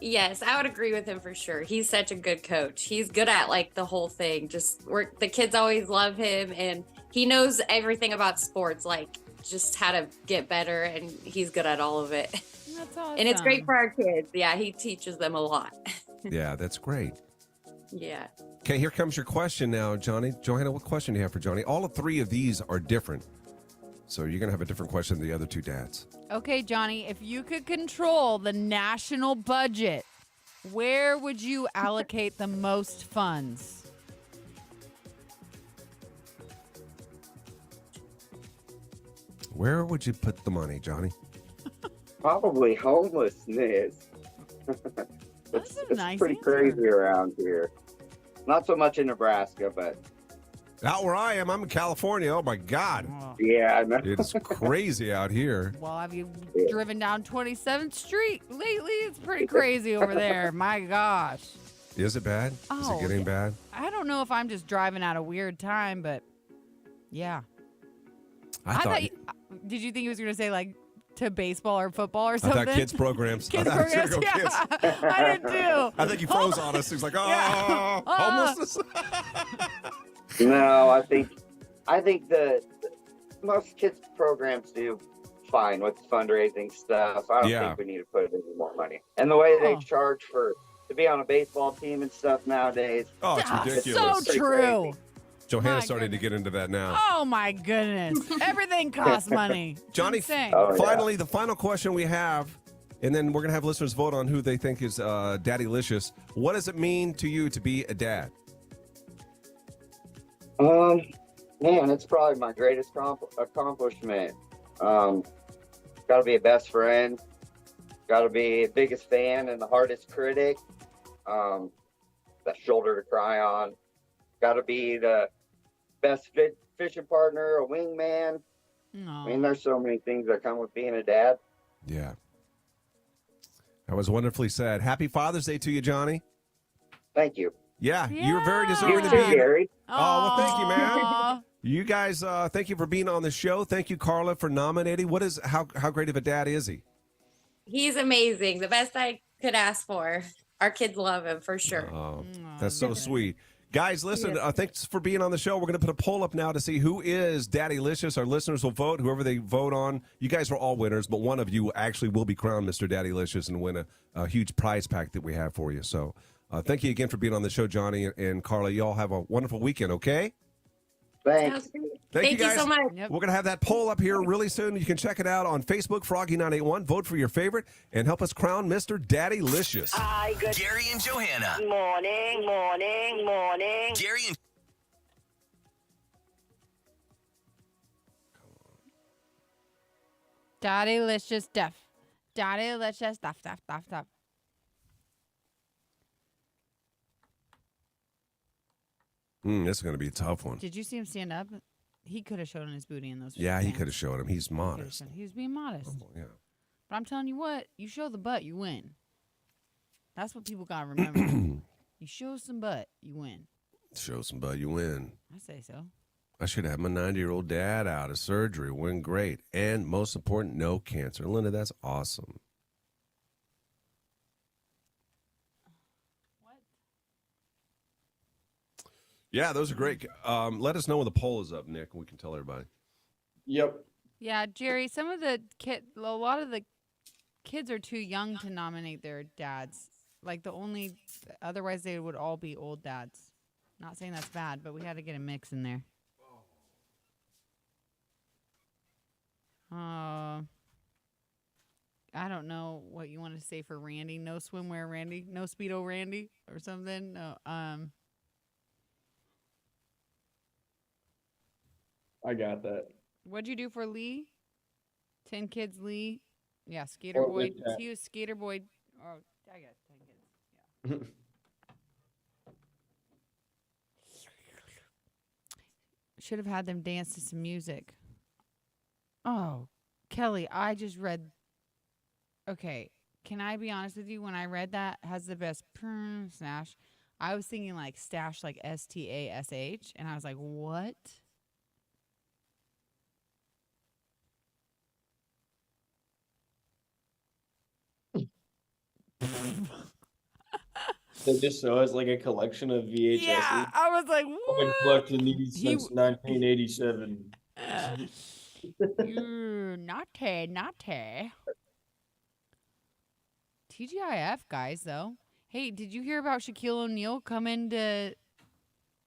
Yes, I would agree with him for sure. He's such a good coach. He's good at like the whole thing. Just work. The kids always love him, and he knows everything about sports, like just how to get better, and he's good at all of it. That's awesome. And it's great for our kids. Yeah, he teaches them a lot. Yeah, that's great. Yeah. Okay, here comes your question now, Johnny. Johanna, what question do you have for Johnny? All of 3 of these are different. So you're going to have a different question than the other 2 dads. Okay, Johnny, if you could control the national budget, where would you allocate the most funds? Where would you put the money, Johnny? Probably homelessness. That's a it's nice pretty answer. crazy around here. Not so much in Nebraska, but Out where I am, I'm in California. Oh, my God. yeah, I know. It's crazy out here. Well, have you driven down 27th Street lately? It's pretty crazy over there. My gosh. Is it bad? Is Oh, it getting bad? I don't know if I'm just driving at a weird time, but yeah. I thought Did you think he was going to say like to baseball or football or I something? thought kids programs. Kids I thought he was programs, gonna go yeah. kids. I did too. I think he froze on us. He was like, oh, homelessness. No, I think the most kids programs do fine with fundraising stuff. I don't Yeah. think we need to put any more money. And the way they Oh. charge to be on a baseball team and stuff nowadays. Oh, it's Ah, ridiculous. So true. Johanna's My starting to get into that now. Oh my goodness. Everything costs money. Johnny, Insane. finally, the final question we have, and then we're going to have listeners vote on who they think is daddylicious. What does it mean to you to be a dad? Man, it's probably my greatest accomplishment. Got to be a best friend. Got to be the biggest fan and the hardest critic. That shoulder to cry on. Got to be the best fishing partner, a wingman. I mean, there's so many things that come with being a dad. Yeah. That was wonderfully said. Happy Father's Day to you, Johnny. Thank you. Yeah, you're very You deserving to too, be. Gary. Oh, well, thank you, man. You guys, thank you for being on the show. Thank you, Carla, for nominating. How great of a dad is he? He's amazing. The best I could ask for. Our kids love him for sure. Oh, that's so sweet. Guys, listen, thanks for being on the show. We're going to put a poll up now to see who is Daddylicious. Our listeners will vote. Whoever they vote on, you guys are all winners, but one of you actually will be crowned Mr. Daddylicious and win a huge prize pack that we have for you. So thank you again for being on the show, Johnny and Carla. You all have a wonderful weekend, okay? Thanks. Thank you, guys. so much. We're going to have that poll up here really soon. You can check it out on Facebook, Froggy981. Vote for your favorite and help us crown Mr. Daddylicious. Gary and Johanna. Morning. Gary and Daddylicious stuff. Daddylicious stuff. This is going to be a tough one. Did you see him stand up? He could have shown his booty in those. Yeah, he pants. could have showed him. He's modest. He was being modest. Yeah. But I'm telling you what, you show the butt, you win. That's what people got to remember. You show some butt, you win. Show some butt, you win. I say so. I should have my 90-year-old dad out of surgery. Win great. And most important, no cancer. Linda, that's awesome. Yeah, those are great. Let us know when the poll is up, Nick, and we can tell everybody. Yep. Yeah, Jerry, a lot of the kids are too young to nominate their dads. Like otherwise they would all be old dads. Not saying that's bad, but we had to get a mix in there. I don't know what you want to say for Randy. No swimwear Randy, no Speedo Randy or something. No, I got that. What'd you do for Lee? 10 kids, Lee. Yeah, Skater Or Boy. with that. He was Skater Boy. Oh, I got 10 kids. Yeah. Should have had them dance to some music. Oh, Kelly, I just read. Okay, can I be honest with you? When I read that, has the best stash, I was thinking like stash, like STASH, and I was like, what? They just show us like a collection of VHSs. Yeah, I was like, I've been what? collecting these since 1987. You're naughty. TGIF, guys, though. Hey, did you hear about Shaquille O'Neal coming to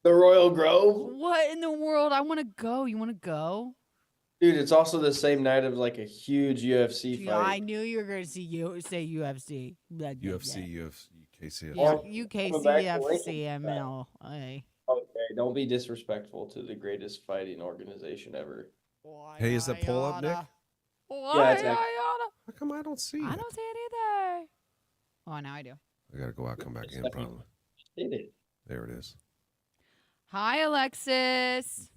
The Royal Grove? what in the world? I want to go. You want to go? Dude, it's also the same night of like a huge UFC Yeah, I fight. knew you were going to say UFC. Blah, blah, UFC, UKCS. Yeah, Coming back to Lincoln. UKCML. Hey. Okay, don't be disrespectful to the greatest fighting organization ever. Hey, is that poll up, Nick? Yeah, it's actually- How come I don't see I it? don't see it either. Oh, now I do. I got to go out, come back in, probably. Did it? There it is. Hi, Alexis.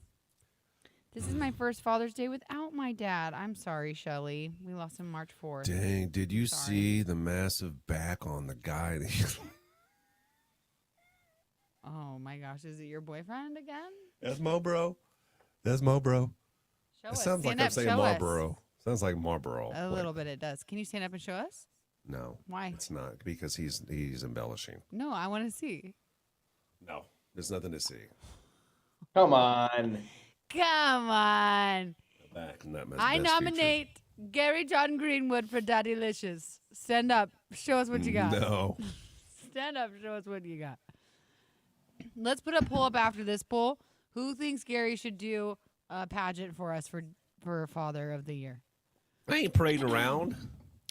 This is my first Father's Day without my dad. I'm sorry, Shelly. We lost him March 4th. Dang, did you see the massive back on the guy? Oh, my gosh. Is it your boyfriend again? That's Mo, bro. That's Mo, bro. Show It us. sounds like Stand I'm up, saying show us. Marlboro. Sounds like Marlboro. A little bit it does. Can you stand up and show us? No. Why? It's not, because he's embellishing. No, I want to see. No. There's nothing to see. Come on. Come on. Back, not my I best nominate Gary John Greenwood for Daddylicious. Stand up. Show us what you got. No. Stand up. Show us what you got. Let's put a poll up after this poll. Who thinks Gary should do a pageant for us for Father of the Year? I ain't parading around.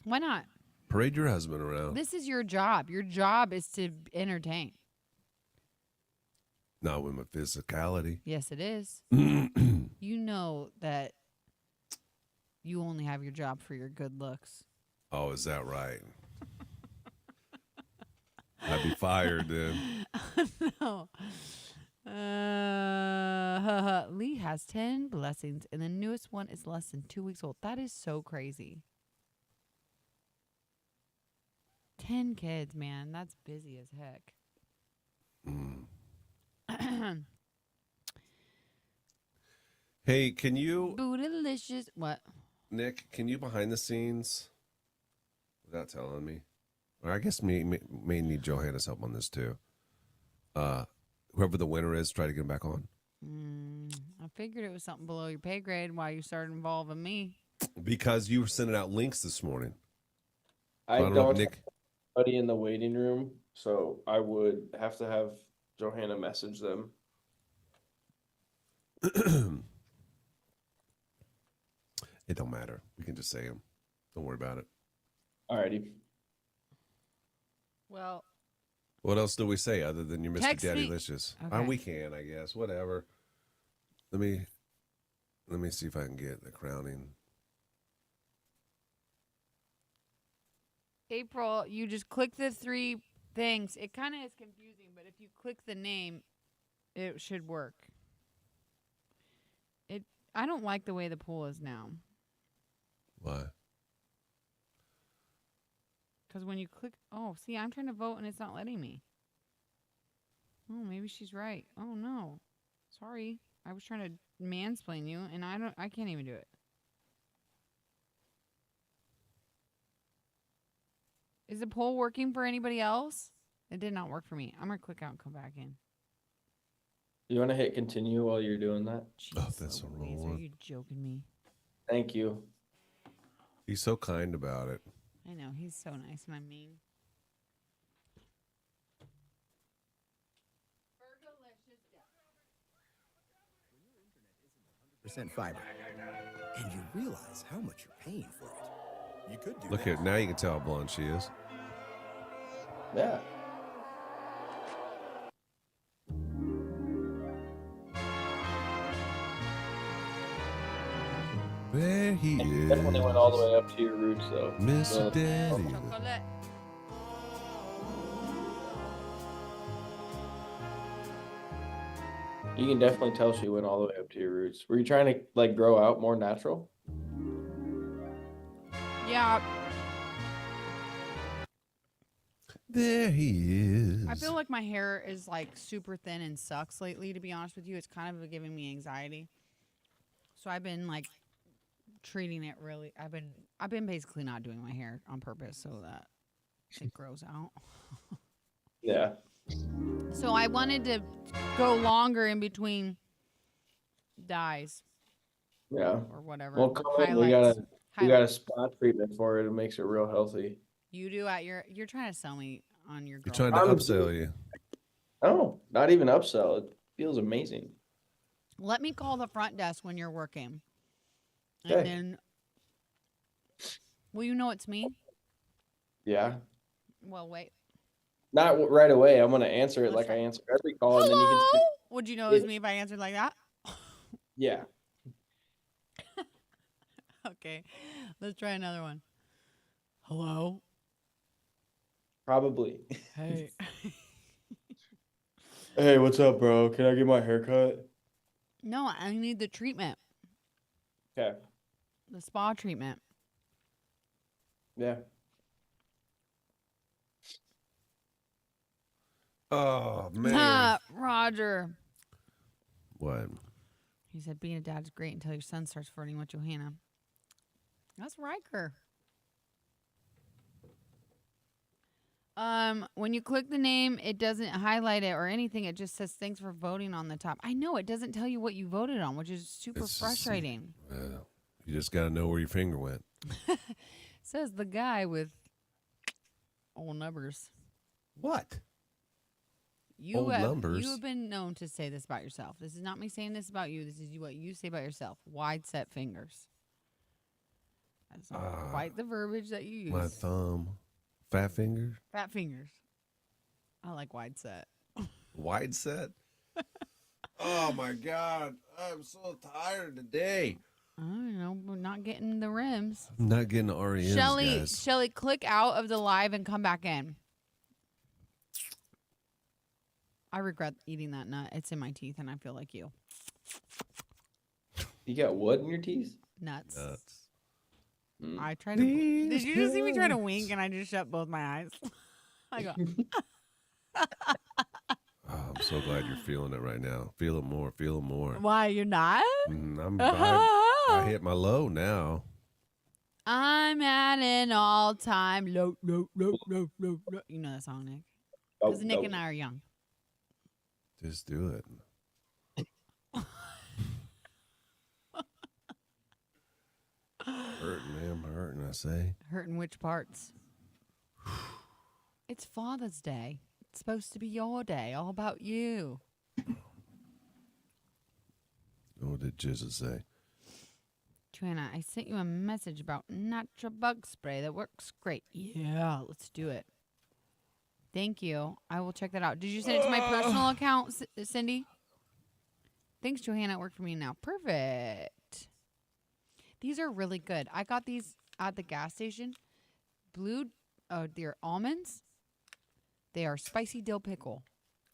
Why not? Parade your husband around. This is your job. Your job is to entertain. Not with my physicality. Yes, it is. You know that you only have your job for your good looks. Oh, is that right? I'd be fired then. No. Lee has 10 blessings, and the newest one is less than 2 weeks old. That is so crazy. 10 kids, man. That's busy as heck. Hey, can you, Bootylicious. What? Nick, can you behind the scenes, without telling me, or I guess may need Johanna's help on this too, whoever the winner is, try to get him back on? I figured it was something below your pay grade. Why you started involving me? Because you were sending out links this morning. I So I don't don't know if have Nick. anybody in the waiting room, so I would have to have Johanna message them. It don't matter. We can just say them. Don't worry about it. Alrighty. Well, what else do we say other than you're Mr. Text me. Daddylicious? Okay. We can, I guess. Whatever. Let me see if I can get the crowning. April, you just click the 3 things. It kind of is confusing, but if you click the name, it should work. I don't like the way the pool is now. Why? Because when you click, see, I'm trying to vote and it's not letting me. Oh, maybe she's right. Oh no, sorry. I was trying to mansplain you, and I can't even do it. Is the poll working for anybody else? It did not work for me. I'm gonna click out and come back in. You want to hit continue while you're doing that? Jeez, that's the wrong one. Are you joking me? Thank you. He's so kind about it. I know, he's so nice and I'm mean. Percent fiber, and you realize how much you're paying for it. You could do Look that. here. Now you can tell how blonde she is. Yeah. There he is. Definitely went all the way up to your roots, though. Mr. Daddy. Chocolate. You can definitely tell she went all the way up to your roots. Were you trying to like grow out more natural? Yeah. There he is. I feel like my hair is like super thin and sucks lately, to be honest with you. It's kind of giving me anxiety. So I've been like treating it really. I've been basically not doing my hair on purpose so that it grows out. Yeah. So I wanted to go longer in between dyes. Yeah. Or whatever. Well, come in. We got a spot treatment for it. It makes it real healthy. You do at you're trying to sell me on your You're girl. trying to upsell you. Oh, not even upsell. It feels amazing. Let me call the front desk when you're working. And Okay. then will you know it's me? Yeah. Well, wait. Not right away. I'm gonna answer it like I answer every call, and then you can. Hello? Would you know it was me if I answered like that? Yeah. Okay. Let's try another one. Hello? Probably. Hey. Hey, what's up, bro? Can I get my hair cut? No, I need the treatment. Okay. The spa treatment. Yeah. Oh, man. Roger. What? He said being a dad's great until your son starts flirting with Johanna. That's Riker. When you click the name, it doesn't highlight it or anything. It just says thanks for voting on the top. I know it doesn't tell you what you voted on, which is super frustrating. You just got to know where your finger went. Says the guy with old numbers. What? You numbers? have been known to say this about yourself. This is not me saying this about you. This is what you say about yourself. Wide set fingers. That's not quite the verbiage that you use. My thumb. Fat fingers? Fat fingers. I like wide set. Wide set? Oh, my God. I'm so tired today. I don't know. We're not getting the rims. I'm not getting the REMs, guys. Shelly, click out of the live and come back in. I regret eating that nut. It's in my teeth, and I feel like you. You got what in your teeth? Nuts. Nuts. I tried to. Did you just see me try to wink and I just shut both my eyes? I go. Oh, I'm so glad you're feeling it right now. Feel it more. Feel it more. Why you're not? I hit my low now. I'm at an all-time low. You know that song, Nick? Because Nick and I are young. Just do it. Hurting, man. I'm hurting, I say. Hurting which parts? It's Father's Day. It's supposed to be your day, all about you. What did Jesus say? Johanna, I sent you a message about natural bug spray that works great. Yeah, let's do it. Thank you. I will check that out. Did you send it to my personal account, Cindy? Thanks, Johanna. It worked for me now. Perfect. These are really good. I got these at the gas station. They're almonds. They are spicy dill pickle.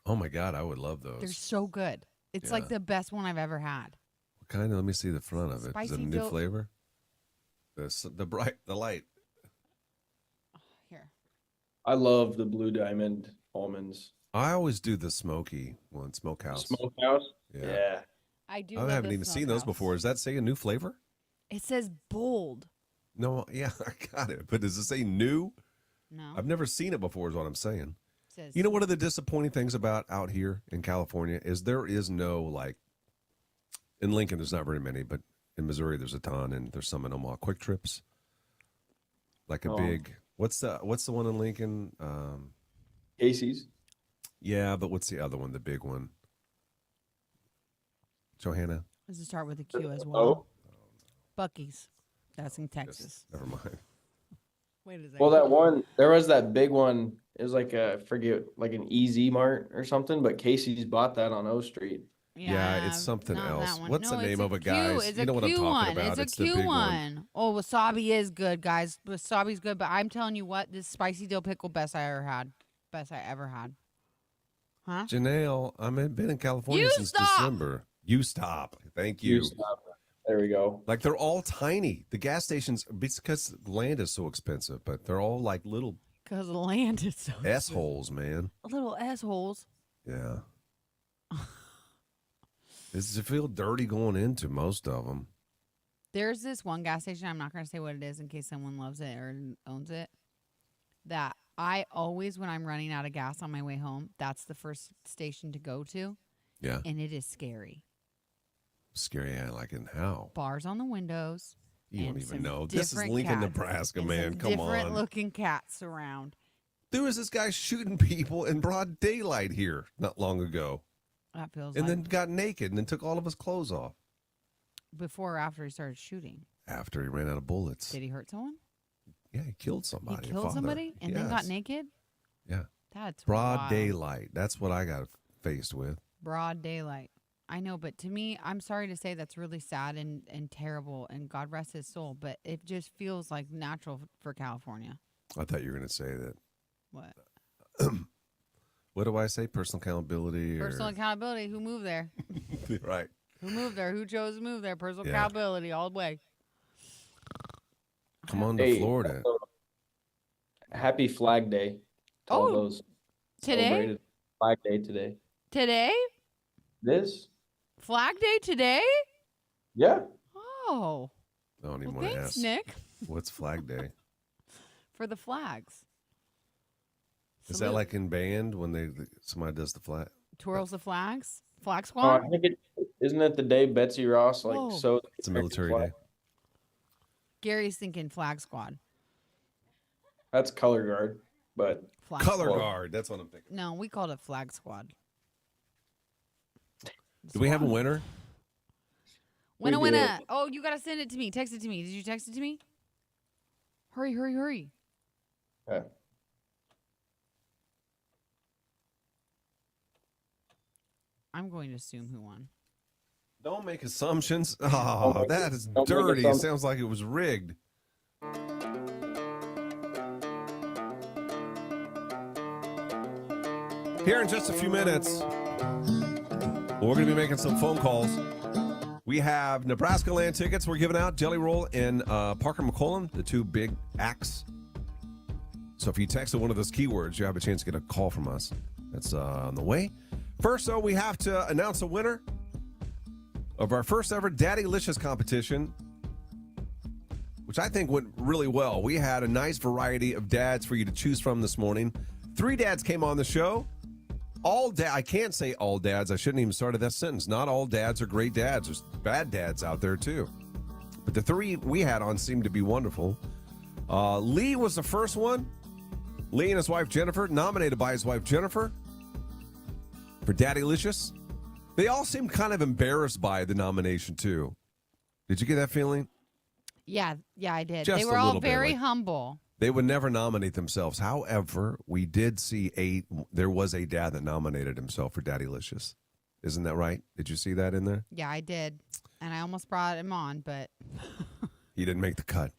Oh, my God. I would love those. They're so good. It's like the best one I've ever had. What kind of? Let me see the front of it. Is Spicy it a new dill- flavor? The light. Here. I love the Blue Diamond almonds. I always do the smoky one, smokehouse. Smokehouse? Yeah. Yeah. I do. I haven't even seen those before. Does that say a new flavor? It says bold. No, yeah, I got it. But does it say new? No. I've never seen it before is what I'm saying. It says You know, one of the disappointing things about out here in California is there is no, like, in Lincoln, there's not very many, but in Missouri, there's a ton, and there's some in Omaha. Quick Trips. Like a big, what's the one in Lincoln? Casey's. Yeah, but what's the other one, the big one? Johanna? Does it start with a Q as well? Bucky's. That's in Texas. Never mind. Wait a second. Well, that one, there was that big one. It was like I forget, like an EZ Mart or something, but Casey's bought that on O Street. Yeah, it's something not else. that one. What's No, the name it's of a it, guys? It's You a know what I'm Q talking one. about. It's a the Q big one. Oh, wasabi is good, guys. Wasabi's good, but I'm telling you what, this spicy dill pickle, best I ever had. Best I ever had. Huh? Janelle, I've been in California You since stop! December. You stop. Thank you. Stop. There we go. Like, they're all tiny. The gas stations, because land is so expensive, but they're all like little Because the land is so S-holes, man. little S-holes. Yeah. Does it feel dirty going into most of them? There's this one gas station, I'm not going to say what it is in case someone loves it or owns it, that I always, when I'm running out of gas on my way home, that's the first station to go to. Yeah. And it is scary. Scary, like in how? Bars on the windows. You don't and even some know. This is different Lincoln, cats, Nebraska, and man. some Come different on. looking cats around. There was this guy shooting people in broad daylight here not long ago. That feels And like then got naked and then took all of his clothes off. before or after he started shooting. After he ran out of bullets. Did he hurt someone? Yeah, he killed somebody. He a killed father. somebody and then got Yes. naked? Yeah. That's Broad wild. daylight. That's what I got faced with. Broad daylight. I know, but to me, I'm sorry to say that's really sad and terrible, and God rest his soul, but it just feels like natural for California. I thought you were going to say that. What? What do I say? Personal accountability? Personal accountability. Who moved there? Right. Who moved there? Who chose to move there? Personal Yeah. accountability all the way. Come on to Hey, Florida. Happy Flag Day to all Oh, those today? celebrated Flag Day today. Today? This? Flag Day today? Yeah. Oh. I don't even Well, want to thanks, ask. Nick, What's Flag Day? for the flags. Is that Salute. like in band when somebody does the flag? Twirls the flags? Flag Oh, squad? I think isn't it the day Betsy Ross Whoa. so It's a military day. Gary's thinking flag squad. That's color guard, but Flag Color squad. guard. That's what I'm thinking. No, we called it flag squad. Do we have a winner? Winner, We did. winner. Oh, you got to send it to me. Text it to me. Did you text it to me? Hurry, hurry, hurry. Okay. I'm going to assume who won. Don't make assumptions. Oh, that is don't make dirty. It assumptions. sounds like it was rigged. Here in just a few minutes, we're going to be making some phone calls. We have Nebraska land tickets we're giving out, Jelly Roll and Parker McCollum, the two big acts. So if you texted one of those keywords, you have a chance to get a call from us. That's on the way. First, though, we have to announce a winner of our first ever Daddylicious competition, which I think went really well. We had a nice variety of dads for you to choose from this morning. 3 dads came on the show. I can't say all dads. I shouldn't even started that sentence. Not all dads are great dads. There's bad dads out there too. But the three we had on seemed to be wonderful. Lee was the first one. Lee and his wife Jennifer, nominated by his wife Jennifer for Daddylicious. They all seemed kind of embarrassed by the nomination too. Did you get that feeling? Yeah, I did. Just they were a all little bit, very like- humble. They would never nominate themselves. However, we did see there was a dad that nominated himself for Daddylicious. Isn't that right? Did you see that in there? Yeah, I did. And I almost brought him on, but He didn't make the cut.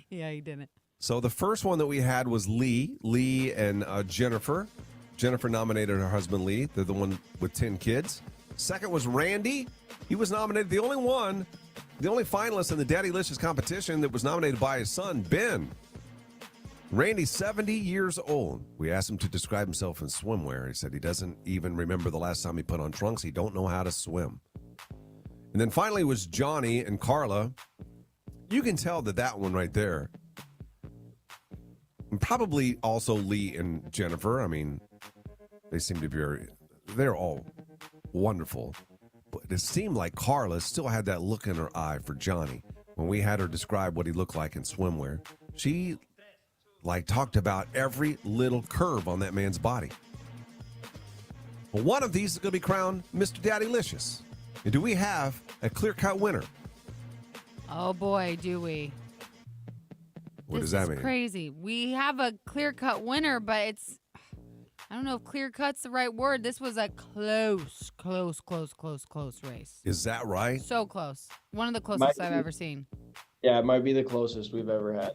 yeah, he didn't. So the first one that we had was Lee and Jennifer. Jennifer nominated her husband Lee. They're the one with 10 kids. Second was Randy. He was nominated, the only finalist in the Daddylicious competition that was nominated by his son, Ben. Randy's 70 years old. We asked him to describe himself in swimwear. He said he doesn't even remember the last time he put on trunks. He don't know how to swim. And then finally was Johnny and Carla. You can tell that one right there. And probably also Lee and Jennifer. I mean, they seem to be they're all wonderful. But it seemed like Carla still had that look in her eye for Johnny. When we had her describe what he looked like in swimwear, she talked about every little curve on that man's body. Well, one of these is going to be crowned Mr. Daddylicious. And do we have a clear-cut winner? Oh boy, do we. What This does that is mean? crazy. We have a clear-cut winner, but I don't know if clear-cut's the right word. This was a close race. Is that right? So close. One of the closest I've ever seen. Yeah, it might be the closest we've ever had.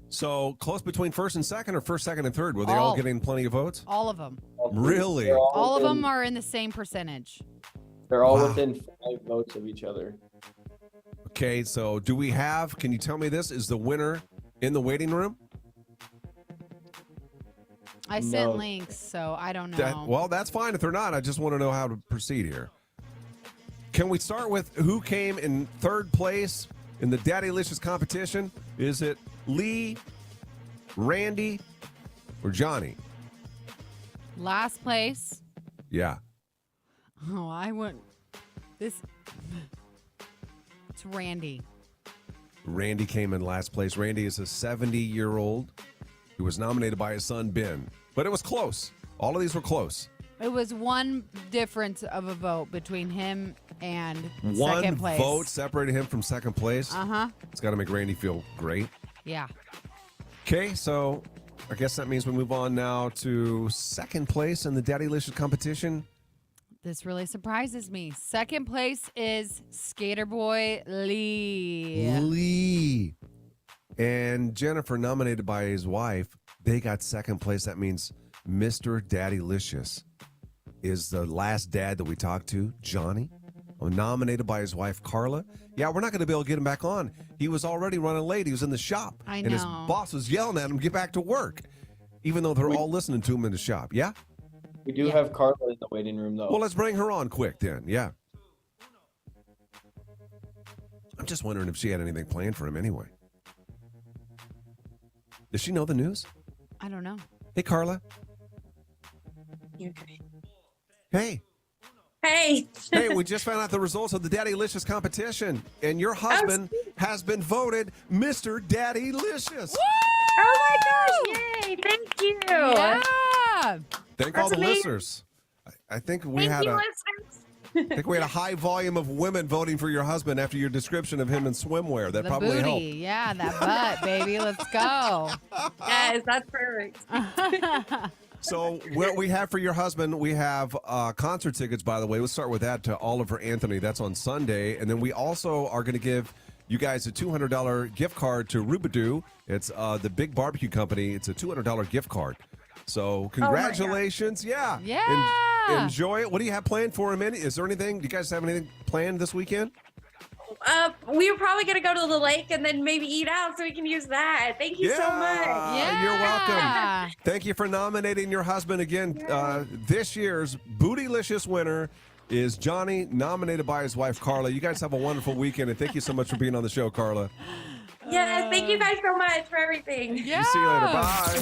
So close between first and second, or first, second, and third? Were they all getting plenty of votes? All of them. Really? All of them are in the same percentage. They're all Wow. within 5 votes of each other. Okay, so can you tell me this? Is the winner in the waiting room? I sent links, so I don't know. Well, that's fine if they're not. I just want to know how to proceed here. Can we start with who came in third place in the Daddylicious competition? Is it Lee, Randy, or Johnny? Last place. Yeah. Oh, I went. It's Randy. Randy came in last place. Randy is a 70-year-old who was nominated by his son, Ben. But it was close. All of these were close. It was one difference of a vote between him and One second place. vote separated him from second place. Uh-huh. It's got to make Randy feel great. Yeah. Okay, so I guess that means we move on now to second place in the Daddylicious competition. This really surprises me. Second place is Skater Boy Lee. Lee and Jennifer, nominated by his wife, they got second place. That means Mr. Daddylicious is the last dad that we talked to, Johnny, nominated by his wife, Carla. Yeah, we're not going to be able to get him back on. He was already running late. He was in the shop. I And his know. boss was yelling at him to get back to work, even though they're all listening to him in the shop. Yeah? We do have Carla in the waiting room, though. Well, let's bring her on quick then. Yeah. I'm just wondering if she had anything planned for him anyway. Does she know the news? I don't know. Hey, Carla. Okay. Hey. Hey. Hey, we just found out the results of the Daddylicious competition, and your husband has been voted Mr. Daddylicious. Oh my gosh! Yay! Thank you. Yeah. Thank That's all the amazing. listeners. I think we Thank had you, a listeners. I think we had a high volume of women voting for your husband after your description of him in swimwear. That The probably booty. helped. Yeah, that butt, baby. Let's go. Yes, that's perfect. So what we have for your husband, we have concert tickets, by the way. Let's start with that to Oliver Anthony. That's on Sunday. And then we also are going to give you guys a $200 gift card to Rubadoo. It's the big barbecue company. It's a $200 gift card. So congratulations. Yeah. Yeah. Enjoy it. What do you have planned for him? Is there anything? Do you guys have anything planned this weekend? We were probably gonna go to the lake and then maybe eat out, so we can use that. Thank you so much. Yeah. You're welcome. Thank you for nominating your husband again. This year's Bootylicious winner is Johnny, nominated by his wife, Carla. You guys have a wonderful weekend, and thank you so much for being on the show, Carla. Yes, thank you guys so much for everything. Yeah. See you later. Bye.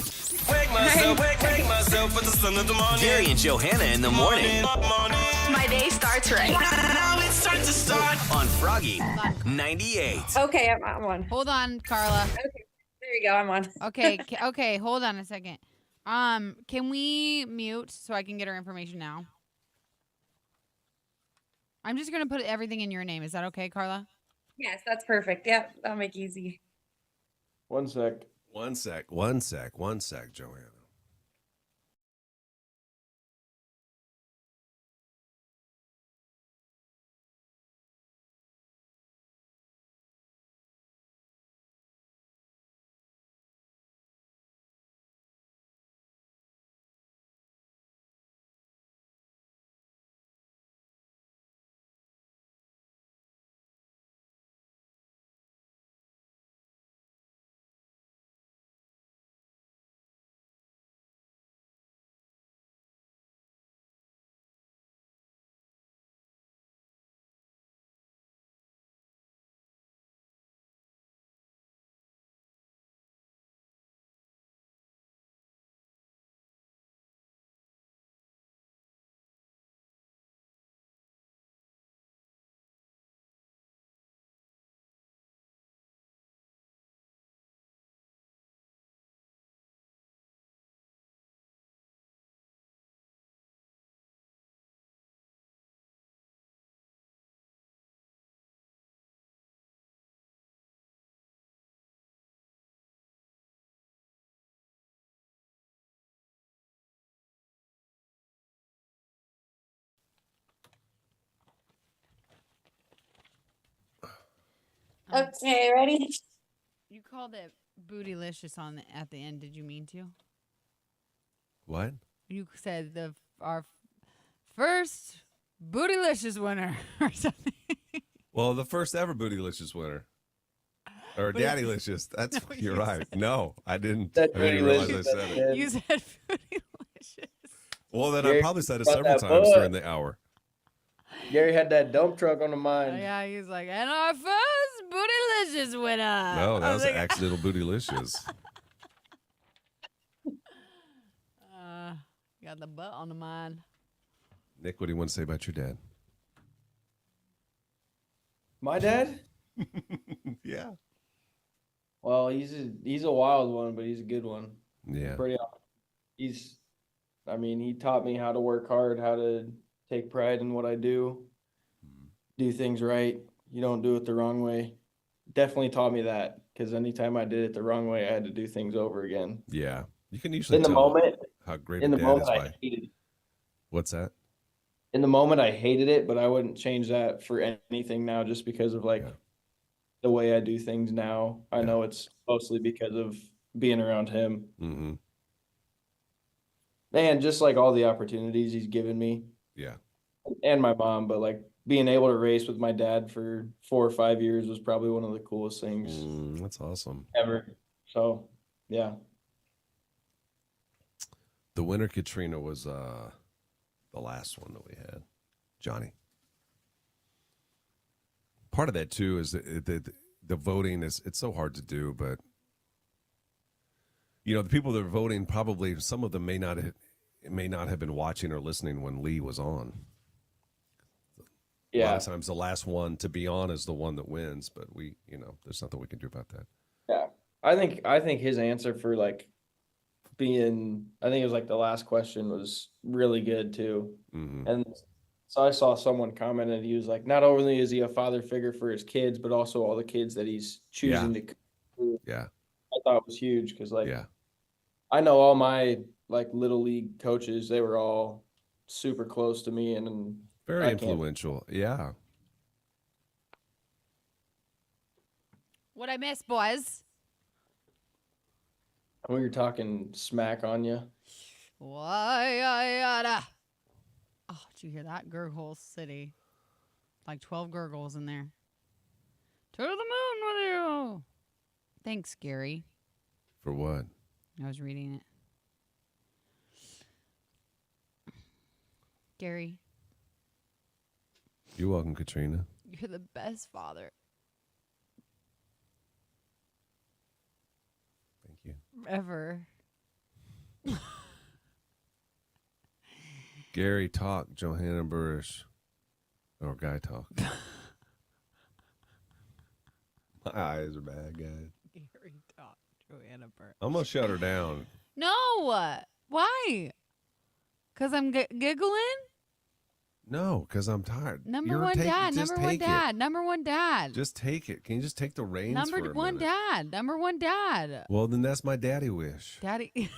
Wake myself, wake myself with the sun of the morning. Gary and Johanna in the morning. My day starts right. Now it's time to start on Froggy 98. Okay, I'm on. Hold on, Carla. Okay, there you go. I'm on. Okay, hold on a second. Can we mute so I can get her information now? I'm just gonna put everything in your name. Is that okay, Carla? Yes, that's perfect. Yep, that'll make it easy. One sec. One sec, Joanna. Okay, ready? You called it bootylicious at the end. Did you mean to? What? You said our first bootylicious winner or something. Well, the first ever Bootylicious winner. Or But Daddylicious. That's No, you're you right. No, I didn't. That I didn't realize I Bootylicious, said that's it. it. You said bootylicious. Well, then I Gary probably said it brought several that times book. during the hour. Gary had that dump truck on the mind. Yeah, he's like, and our first bootylicious winner. No, that I was like, accidental Bootylicious. got the butt on the mind. Nick, what do you want to say about your dad? My dad? Yeah. Well, he's a wild one, but he's a good one. Yeah. I mean, he taught me how to work hard, how to take pride in what I do, do things right. You don't do it the wrong way. Definitely taught me that, because anytime I did it the wrong way, I had to do things over again. Yeah. You can usually In the tell moment, how great in a the dad moment, is I by. hated it. What's that? In the moment, I hated it, but I wouldn't change that for anything now, just because of like the way I do things now. I know it's mostly because of being around him. Mm-hmm. And just like all the opportunities he's given me. Yeah. And my mom, but like being able to race with my dad for 4 or 5 years was probably one of the coolest things That's awesome. ever. So, yeah. The winner, Katrina, was the last one that we had. Johnny. Part of that, too, is the voting it's so hard to do, but you know, the people that are voting, probably some of them may not have been watching or listening when Lee was on. Yeah. A lot of times the last one to be on is the one that wins, but there's nothing we can do about that. Yeah. I think his answer for like I think it was like the last question was really good too. Mm-hmm. And so I saw someone comment and he was like, not only is he a father figure for his kids, but also all the kids that he's choosing to. Yeah. I thought it was huge because like, yeah. I know all my like little league coaches, they were all super close to me and Very influential. Yeah. What I miss, boys? We were talking smack on you. Why? Oh, did you hear that? Gurgle City. Like 12 gurgles in there. To the moon with you. Thanks, Gary. For what? I was reading it. Gary, You're welcome, Katrina. you're the best father. you. Ever. Gary talk, Johanna Burrish. Or guy talk. My eyes are bad, guys. Gary talk, Johanna Burr. I'm going to shut her down. No. Why? Because I'm giggling? No, because I'm tired. Number one dad. Number one dad. Number one dad. Just take it. Can you just take the reins for a Number one minute? dad. Number one dad. Well, then that's my daddy wish. Daddy.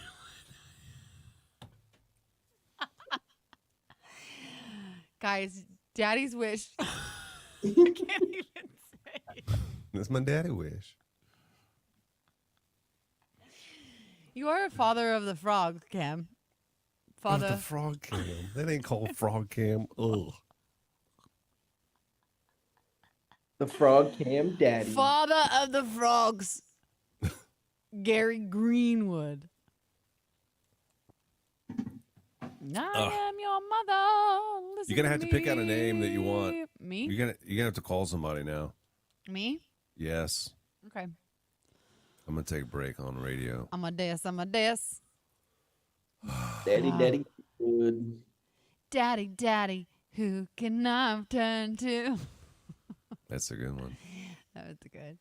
Guys, daddy's wish. You can't even say it. That's my daddy wish. You are a father of the frog, Cam. Father. Of the frog cam. That ain't called frog cam. Ugh. The frog cam daddy. Father of the frogs. Gary Greenwood. I am your mother. Listen You're going to have to pick out a name that you want. Me? You're gonna have to call somebody now. Me? Yes. Okay. I'm going to take a break on radio. I'm a dance. Daddy, good. Daddy, who can I turn to? That's a good one. That was good.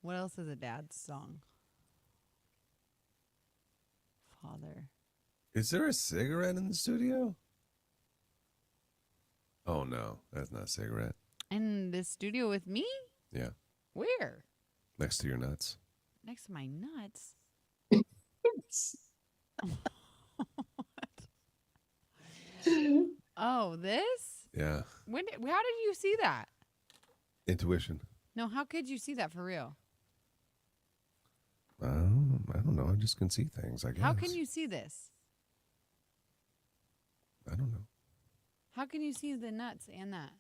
What else is a dad's song? Father. Is there a cigarette in the studio? Oh, no. That's not a cigarette. In the studio with me? Yeah. Where? Next to your nuts. Next to my nuts. Oh, this? Yeah. How did you see that? Intuition. No, how could you see that for real? I don't know. I just can see things, I guess. How can you see this? I don't know. How can you see the nuts and that?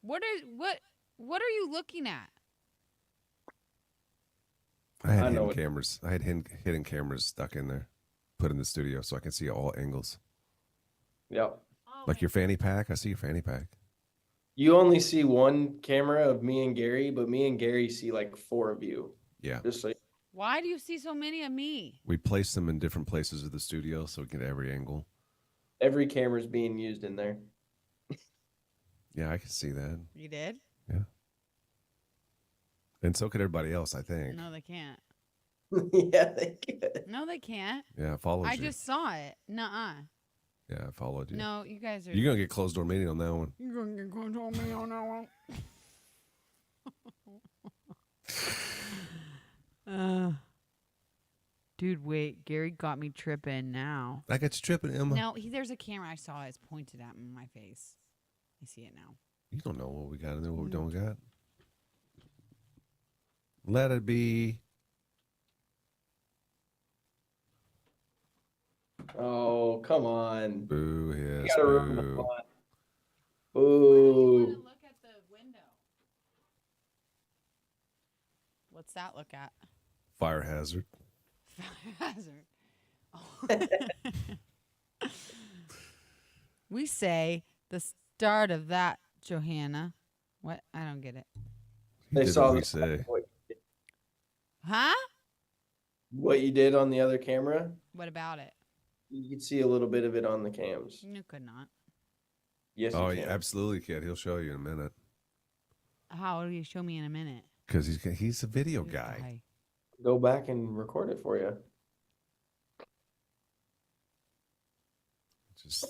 What are you looking at? I had hidden cameras. I had hidden cameras stuck in there, put in the studio so I can see all angles. Yep. Like your fanny pack. I see your fanny pack. You only see one camera of me and Gary, but me and Gary see like 4 of you. Yeah. Just like Why do you see so many of me? We placed them in different places of the studio so we get every angle. every camera's being used in there. Yeah, I can see that. You did? Yeah. And so could everybody else, I think. No, they can't. Yeah, they could. No, they can't. Yeah, I followed you. I just saw it. Nuh-uh. Yeah, I followed you. No, you guys are... You're going to get closed door meeting on that one. You're going to get closed door meeting on that one. Dude, wait. Gary got me tripping now. I got you tripping, Emma. No, there's a camera I saw. It's pointed at my face. I see it now. You don't know what we got in there, what we don't got. Let it be. Oh, come on. Boo, You yes, gotta ruin the boo. fun. Boo. Look at the window. What's that look at? Fire hazard. Fire hazard. Oh. We say the start of that, Johanna. What? I don't get it. He did what we say. Huh? What you did on the other camera, What about it? you could see a little bit of it on the cams. You could not. Yes, Oh, you yeah, can. absolutely, kid. He'll show you in a minute. How will you show me in a minute? Because he's a video guy. Go back and record it for you. Just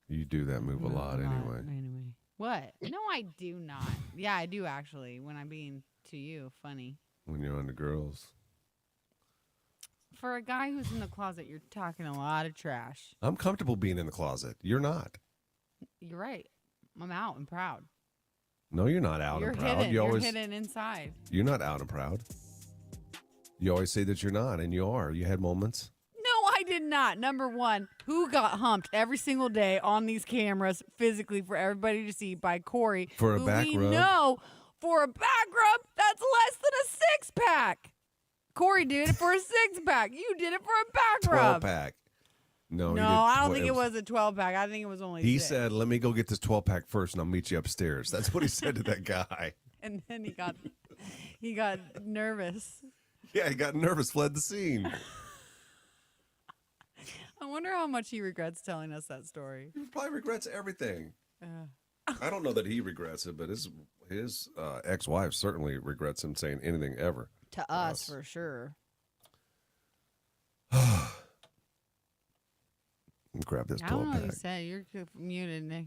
you do that move a lot anyway. Anyway. What? No, I do not. Yeah, I do actually. When I'm being to you, funny. When you're on the girls. For a guy who's in the closet, you're talking a lot of trash. I'm comfortable being in the closet. You're not. You're right. I'm out and proud. No, you're not out You're and proud. hidden. You always You're hidden inside. You're not out and proud. You always say that you're not, and you are. You had moments. No, I did not. Number one, who got humped every single day on these cameras physically for everybody to see by Corey? For a who back we rub? know for a back rub, that's less than a 6-pack. Corey did it for a 6-pack. You did it for a back rub. 12-pack. No, No, I don't think it was a 12-pack. I think it was only He 6. said, "Let me go get this 12-pack first, and I'll meet you upstairs." That's what he said to that guy. And then he got nervous. Yeah, he got nervous, fled the scene. I wonder how much he regrets telling us that story. He probably regrets everything. I don't know that he regrets it, but his ex-wife certainly regrets him saying anything ever. To us, for sure. Grab this I don't 12 know what you pack. said. You're muted, Nick.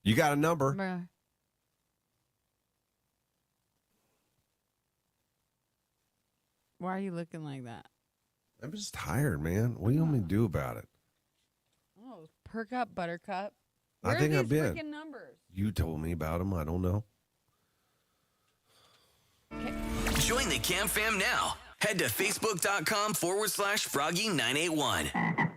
You got a number? Bruh. Why are you looking like that? I'm just tired, man. What do you want me to do about it? Oh, perk up, Buttercup. I Where think are I've these been. freaking numbers? You told me about them. I don't know. Join the Cam Fam now. Head to facebook.com/Froggy981.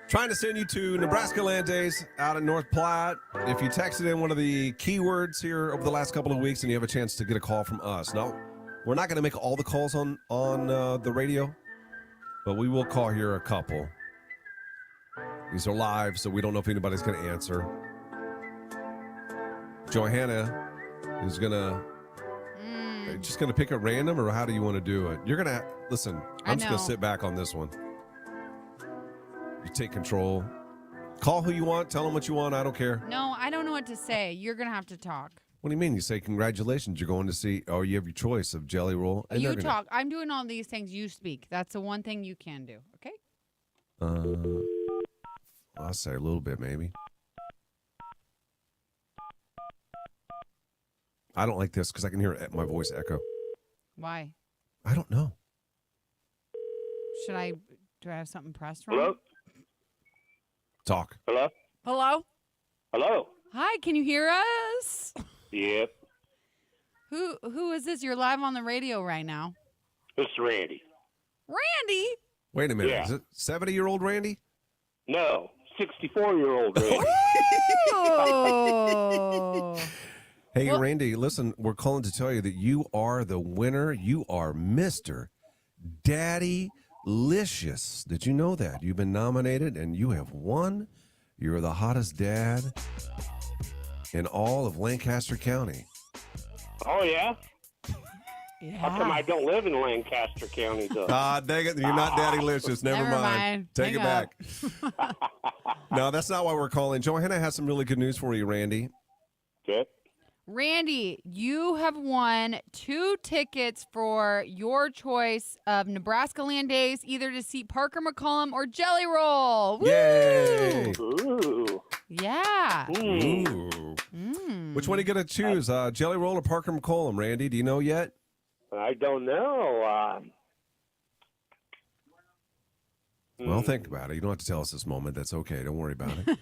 Trying to send you to Nebraska Land Days out in North Platte. If you texted in one of the keywords here over the last couple of weeks, and you have a chance to get a call from us. Now, we're not going to make all the calls on the radio, but we will call here a couple. These are live, so we don't know if anybody's going to answer. Johanna is going to just going to pick a random, or how do you want to do it? You're going to listen. I'm just going to sit back on this one. You take control. Call who you want. Tell them what you want. I don't care. No, I don't know what to say. You're going to have to talk. What do you mean? You say congratulations. You're going to see, or you have your choice of Jelly Roll. And You talk. I'm doing all these things. You speak. That's the one thing you can do. Okay? I'll say a little bit, maybe. I don't like this because I can hear my voice echo. Why? I don't know. Do I have something pressed wrong? Hello? Talk. Hello? Hello? Hello? Hi, can you hear us? Yep. Who is this? You're live on the radio right now. It's Randy. Randy? Wait a minute. Yeah. Is it 70-year-old Randy? No, 64-year-old Randy. Oh. Hey, Randy, listen, we're calling to tell you that you are the winner. You are Mr. Daddy-licious. Did you know that? You've been nominated and you have won. You're the hottest dad in all of Lancaster County. Oh, yeah? Yeah. How come I don't live in Lancaster County, though? Dang it. You're not Daddy-licious. Never mind. Take Hang it back. No, that's not why we're calling. Johanna has some really good news for you, Randy. Good. Randy, you have won 2 tickets for your choice of Nebraska Land Days, either to see Parker McCollum or Jelly Roll. Woo! Yay! Ooh. Yeah. Ooh. Which one are you going to choose, Jelly Roll or Parker McCollum, Randy? Do you know yet? I don't know. Well, think about it. You don't have to tell us this moment. That's okay. Don't worry about it.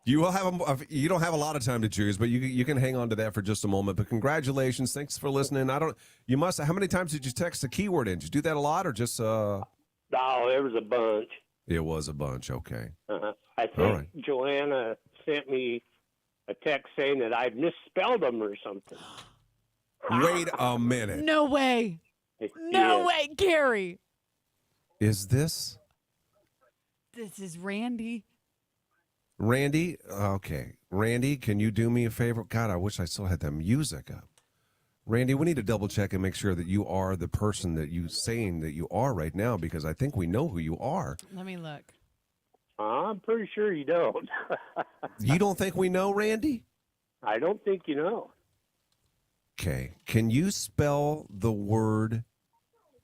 You will have you don't have a lot of time to choose, but you can hang on to that for just a moment. But congratulations. Thanks for listening. How many times did you text the keyword in? Did you do that a lot or just Oh, there was a bunch. It was a bunch. Okay. I think All right. Johanna sent me a text saying that I misspelled them or something. Wait a minute. No way. No way, Gary. Is this This is Randy. Randy? Okay. Randy, can you do me a favor? God, I wish I still had that music up. Randy, we need to double check and make sure that you are the person that you saying that you are right now, because I think we know who you are. Let me look. I'm pretty sure you don't. You don't think we know, Randy? I don't think you know. Okay. Can you spell the word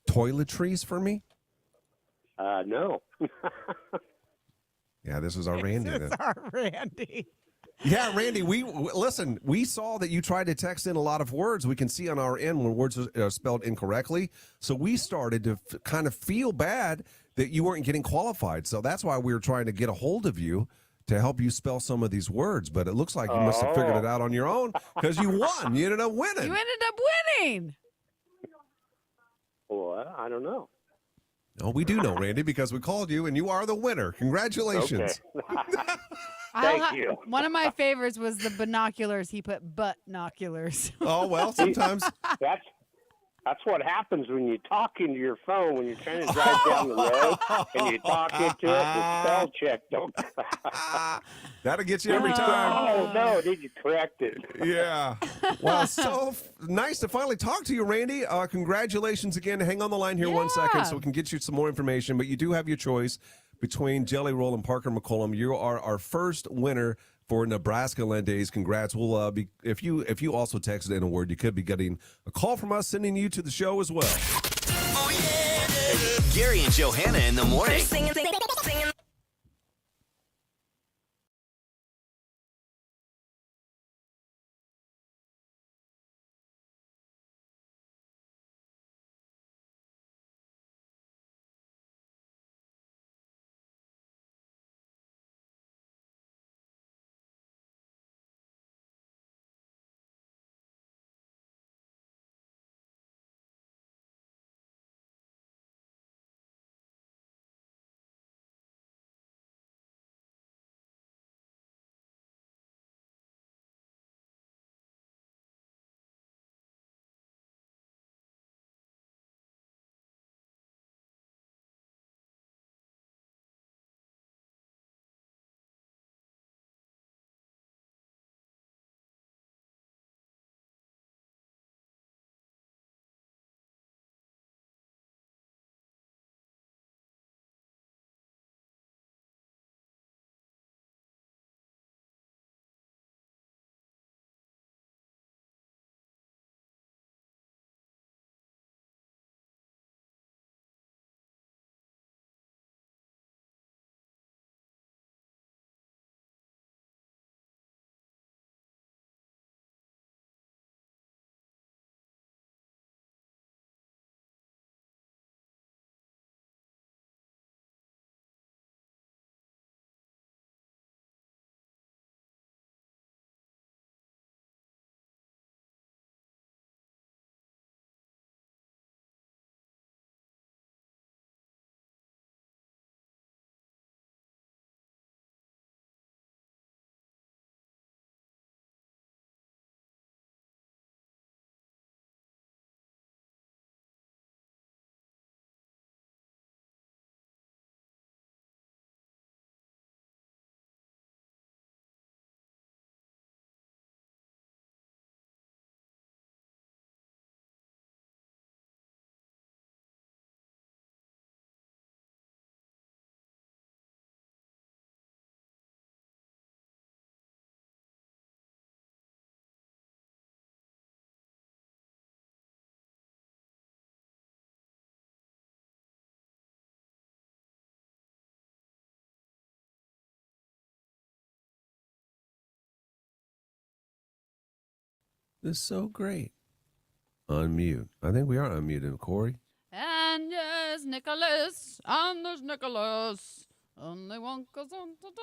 toiletries for me? No. Yeah, this is our Randy. This is our Randy. Yeah, Randy, listen, we saw that you tried to text in a lot of words. We can see on our end when words are spelled incorrectly. So we started to kind of feel bad that you weren't getting qualified. So that's why we were trying to get a hold of you to help you spell some of these words. But it looks like you must have figured it out on your own because you won. You ended up winning. You ended up winning. Well, I don't know. No, we do know, Randy, because we called you and you are the winner. Congratulations. Okay. Thank you. One of my favorites was the binoculars. He put butt-noculars. Oh, well, sometimes. That's what happens when you talk into your phone when you're trying to drive down the road and you talk into it. The spell check don't. That'll get you every time. Oh no! Did you correct it? Yeah. Well, so nice to finally talk to you, Randy. Congratulations again. Hang on the line here 1 second so we can get you some more information. But you do have your choice between Jelly Roll and Parker McCollum. You are our first winner for Nebraska Land Days. Congrats. We'll be if you also texted in a word, you could be getting a call from us sending you to the show as well. Gary and Johanna in the morning. Singing. This is so great. Unmute. I think we are unmuted, Corey. And yes, Nicholas. And there's Nicholas. Only one goes on to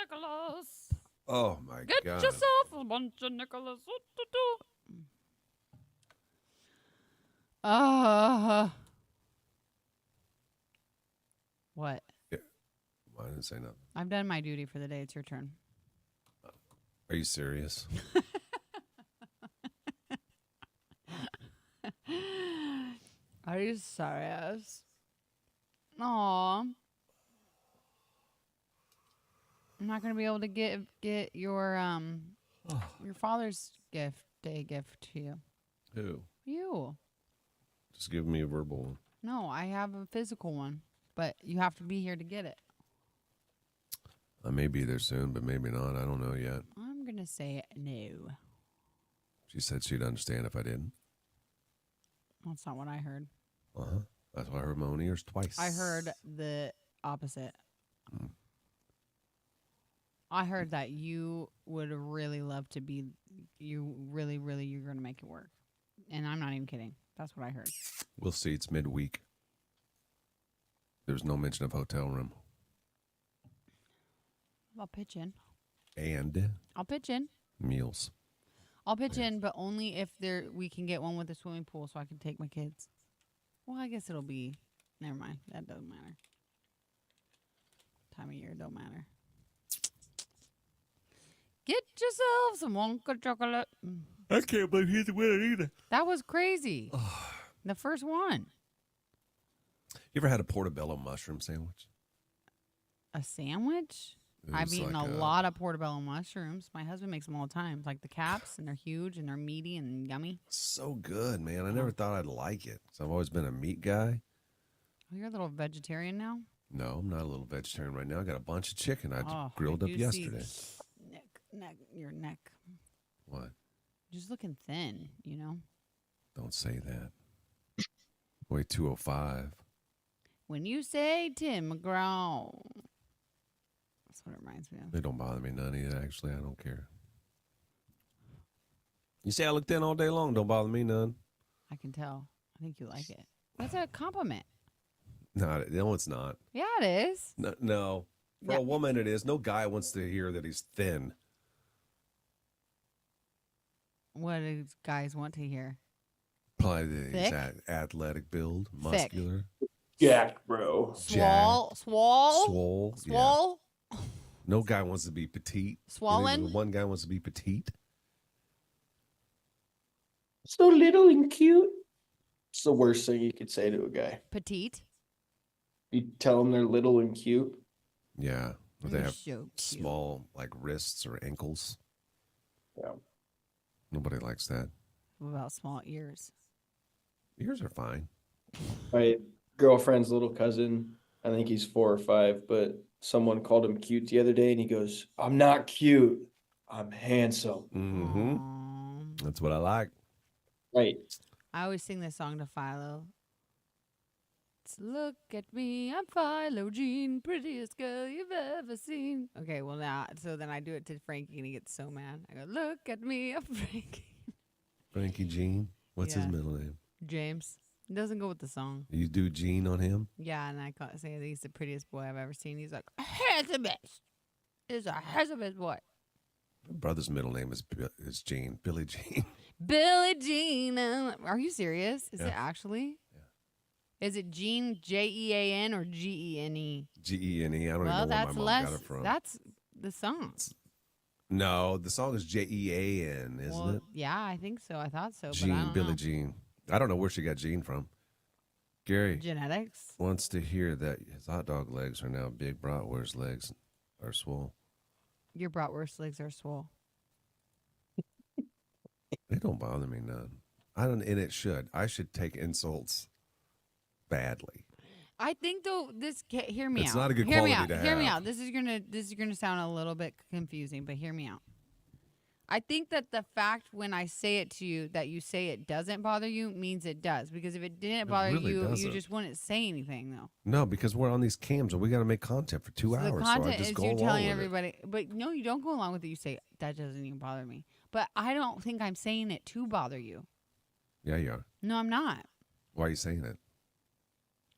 Nicholas. Oh, my Get God. yourself a bunch of Nicholas. What? Yeah. Well, I didn't say nothing. I've done my duty for the day. It's your turn. Are you serious? Are you serious? Aw. I'm not gonna be able to get your father's day gift to you. Who? You. Just give me a verbal one. No, I have a physical one, but you have to be here to get it. I may be there soon, but maybe not. I don't know yet. I'm gonna say no. She said she'd understand if I didn't. That's not what I heard. Uh-huh. That's why I heard my own ears twice. I heard the opposite. I heard that you would really love to be, you're going to make it work. And I'm not even kidding. That's what I heard. We'll see. It's midweek. There's no mention of hotel room. I'll pitch in. And? I'll pitch in. Meals. I'll pitch in, but only if we can get one with a swimming pool so I can take my kids. Well, I guess it'll be, never mind. That doesn't matter. Time of year don't matter. Get yourself some Wonka chocolate. I can't believe he's the winner either. That was crazy. The first one. You ever had a portobello mushroom sandwich? A sandwich? It I've was eaten like a lot of portobello mushrooms. My husband makes them all the time. Like the caps, and they're huge and they're meaty and yummy. So good, man. I never thought I'd like it. So I've always been a meat guy. Oh, you're a little vegetarian now? No, I'm not a little vegetarian right now. I got a bunch of chicken I Oh, grilled I up do yesterday. see your neck. What? Just looking thin, you know? Don't say that. Weigh 205. When you say Tim McGraw. That's what it reminds me of. They don't bother me none either, actually. I don't care. You say I look thin all day long. Don't bother me none. I can tell. I think you like it. That's a compliment. No, it's not. Yeah, it is. No. For a woman, it is. No guy wants to hear that he's thin. What do guys want to hear? Probably the Thick? athletic build, muscular. Jack, bro. Swole? Swole. Yeah. Swole? No guy wants to be petite. Swollen? One guy wants to be petite. So little and cute. It's the worst thing you could say to a guy. Petite? You tell them they're little and cute. Yeah. Or they You're have so cute. small, like, wrists or ankles. Yeah. Nobody likes that. What about small ears? Ears are fine. My girlfriend's little cousin, I think he's 4 or 5, but someone called him cute the other day and he goes, I'm not cute. I'm handsome. Mm-hmm. That's what I like. Right. I always sing this song to Philo. It's, look at me, I'm Philo Jean, prettiest girl you've ever seen. Okay, well now, so then I do it to Frankie and he gets so mad. I go, look at me, I'm Frankie. Frankie Jean. What's his Yeah. middle name? James. It doesn't go with the song. You do Jean on him? Yeah, and I say he's the prettiest boy I've ever seen. He's like, handsomest. He's a handsomest boy. My brother's middle name is Jean. Billy Jean. Billie Jean. Are you serious? Is Yeah. it actually? Yeah. Is it Jean, Jean, or Gene? Gene. I don't even know Well, where my that's mom less. got it from. That's the song. No, the song is Jean, isn't Well, it? yeah, I think so. I thought so. But I Jean, don't Billie know. Jean. I don't know where she got Jean from. Gary Genetics. wants to hear that his hot dog legs are now big. Bratwurst legs are swole. Your bratwurst legs are swole. They don't bother me none. I don't, and it should. I should take insults badly. I think though hear me out. It's not a good hear me quality out. to Hear me have. out. This is gonna sound a little bit confusing, but hear me out. I think that the fact when I say it to you that you say it doesn't bother you means it does. Because if it didn't bother really you, you doesn't. just wouldn't say anything though. No, because we're on these cams and we got to make content for 2 So hours. the So I content just is go you along telling with everybody, but no, you don't go along with it. You say that doesn't even bother me. But I don't think I'm saying it to bother you. it. Yeah, you are. No, I'm not. Why are you saying it?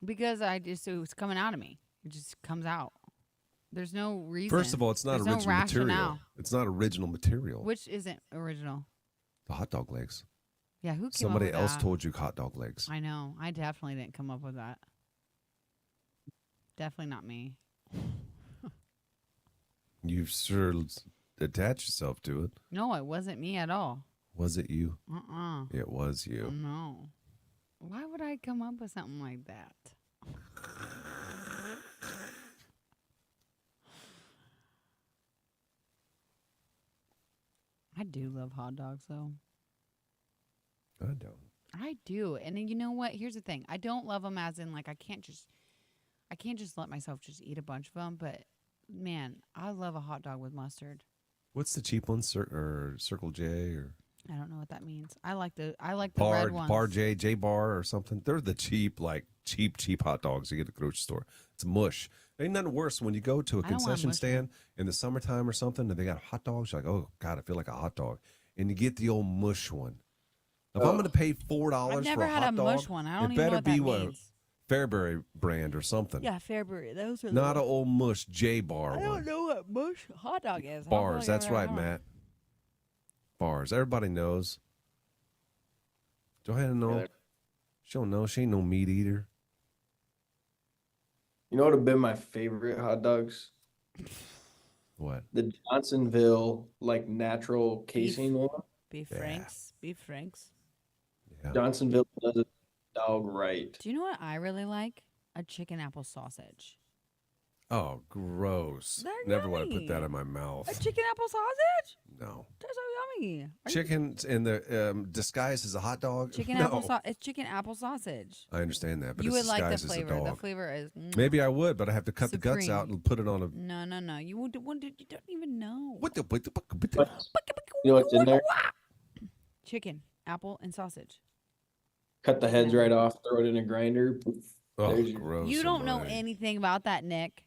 Because it's coming out of me. It just comes out. There's no reason. First of all, it's not There's original no material. rationale. It's not original material. Which isn't original. The hot dog legs. Yeah, who came Somebody up with else that? told you hot dog legs. I know. I definitely didn't come up with that. Definitely not me. You sure attached yourself to it. No, it wasn't me at all. Was it you? Uh-uh. It was you. No. Why would I come up with something like that? I do love hot dogs, though. I don't. I do. And then you know what? Here's the thing. I don't love them as in, like, I can't just let myself just eat a bunch of them. But, man, I love a hot dog with mustard. What's the cheap one? Or Circle J or I don't know what that means. I like the Bar red ones. Bar J Bar or something? They're the cheap hot dogs you get at the grocery store. It's mush. Ain't nothing worse when you go to a I don't want concession mush stand in the summertime or something and they got hot dogs. You're like, oh God, I feel like a hot dog. And you get the old mush one. If I'm going to pay $4 I've for never a had hot a dog, mush one. I don't it even know better what be that means. Fairbury brand or something. Yeah, Fairbury. Those are Not an old mush J Bar I one. don't know what mush hot dog is. I don't Bars. really That's ever right, had one. Matt. Bars. Everybody knows. Johanna know. She don't know. She ain't no meat eater. You know what would have been my favorite hot dogs? What? The Johnsonville, like, natural casing one. Beef Yeah. Franks. Beef Franks. Yeah. Johnsonville does a dog right. Do you know what I really like? A chicken apple sausage. Oh, gross. They're Never want to put yummy. that in my mouth. A chicken apple sausage? No. They're so yummy. Chicken in the disguise as a hot dog? Chicken no. apple sausage. It's chicken apple sausage. I understand that, but You it's would like the disguised as a flavor. The dog. flavor is. Maybe I would, but I have to cut the guts out Supreme. and put it on a. No. You don't even know. What the? You know what's in there? Chicken, apple, and sausage. Cut the heads right off, throw it in a grinder. Poof. Oh, There's your- gross. You don't know somebody. anything about that, Nick.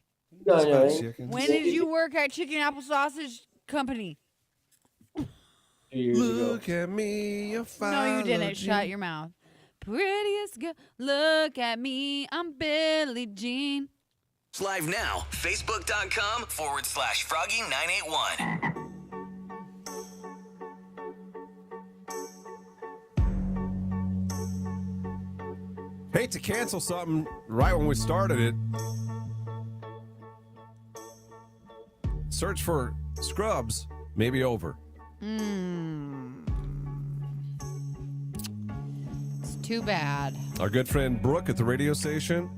No, no, Chicken. When did you work at Chicken Apple Sausage Company? 2 years ago. Look at me, you No, you didn't. Shut your mouth. Prettiest girl. Look at me. I'm Billie Jean. It's live now. Facebook.com/Froggy981. Hate to cancel something right when we started it. Search for Scrubs may be over. It's too bad. Our good friend Brooke at the radio station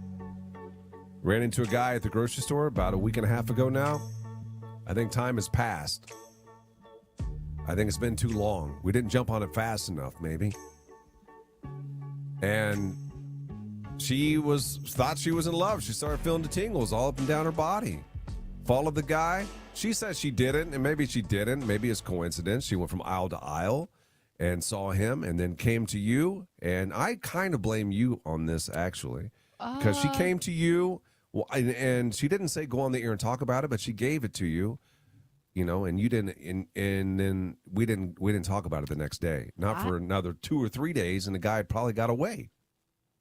ran into a guy at the grocery store about a week and a half ago now. I think time has passed. I think it's been too long. We didn't jump on it fast enough, maybe. And she thought she was in love. She started feeling the tingles all up and down her body. Followed the guy. She says she didn't, and maybe she didn't. Maybe it's coincidence. She went from aisle to aisle and saw him and then came to you. And I kind of blame you on this, actually, because she came to you and she didn't say go on the air and talk about it, but she gave it to you, and you didn't. And then we didn't talk about it the next day, not for another 2 or 3 days, and the guy probably got away.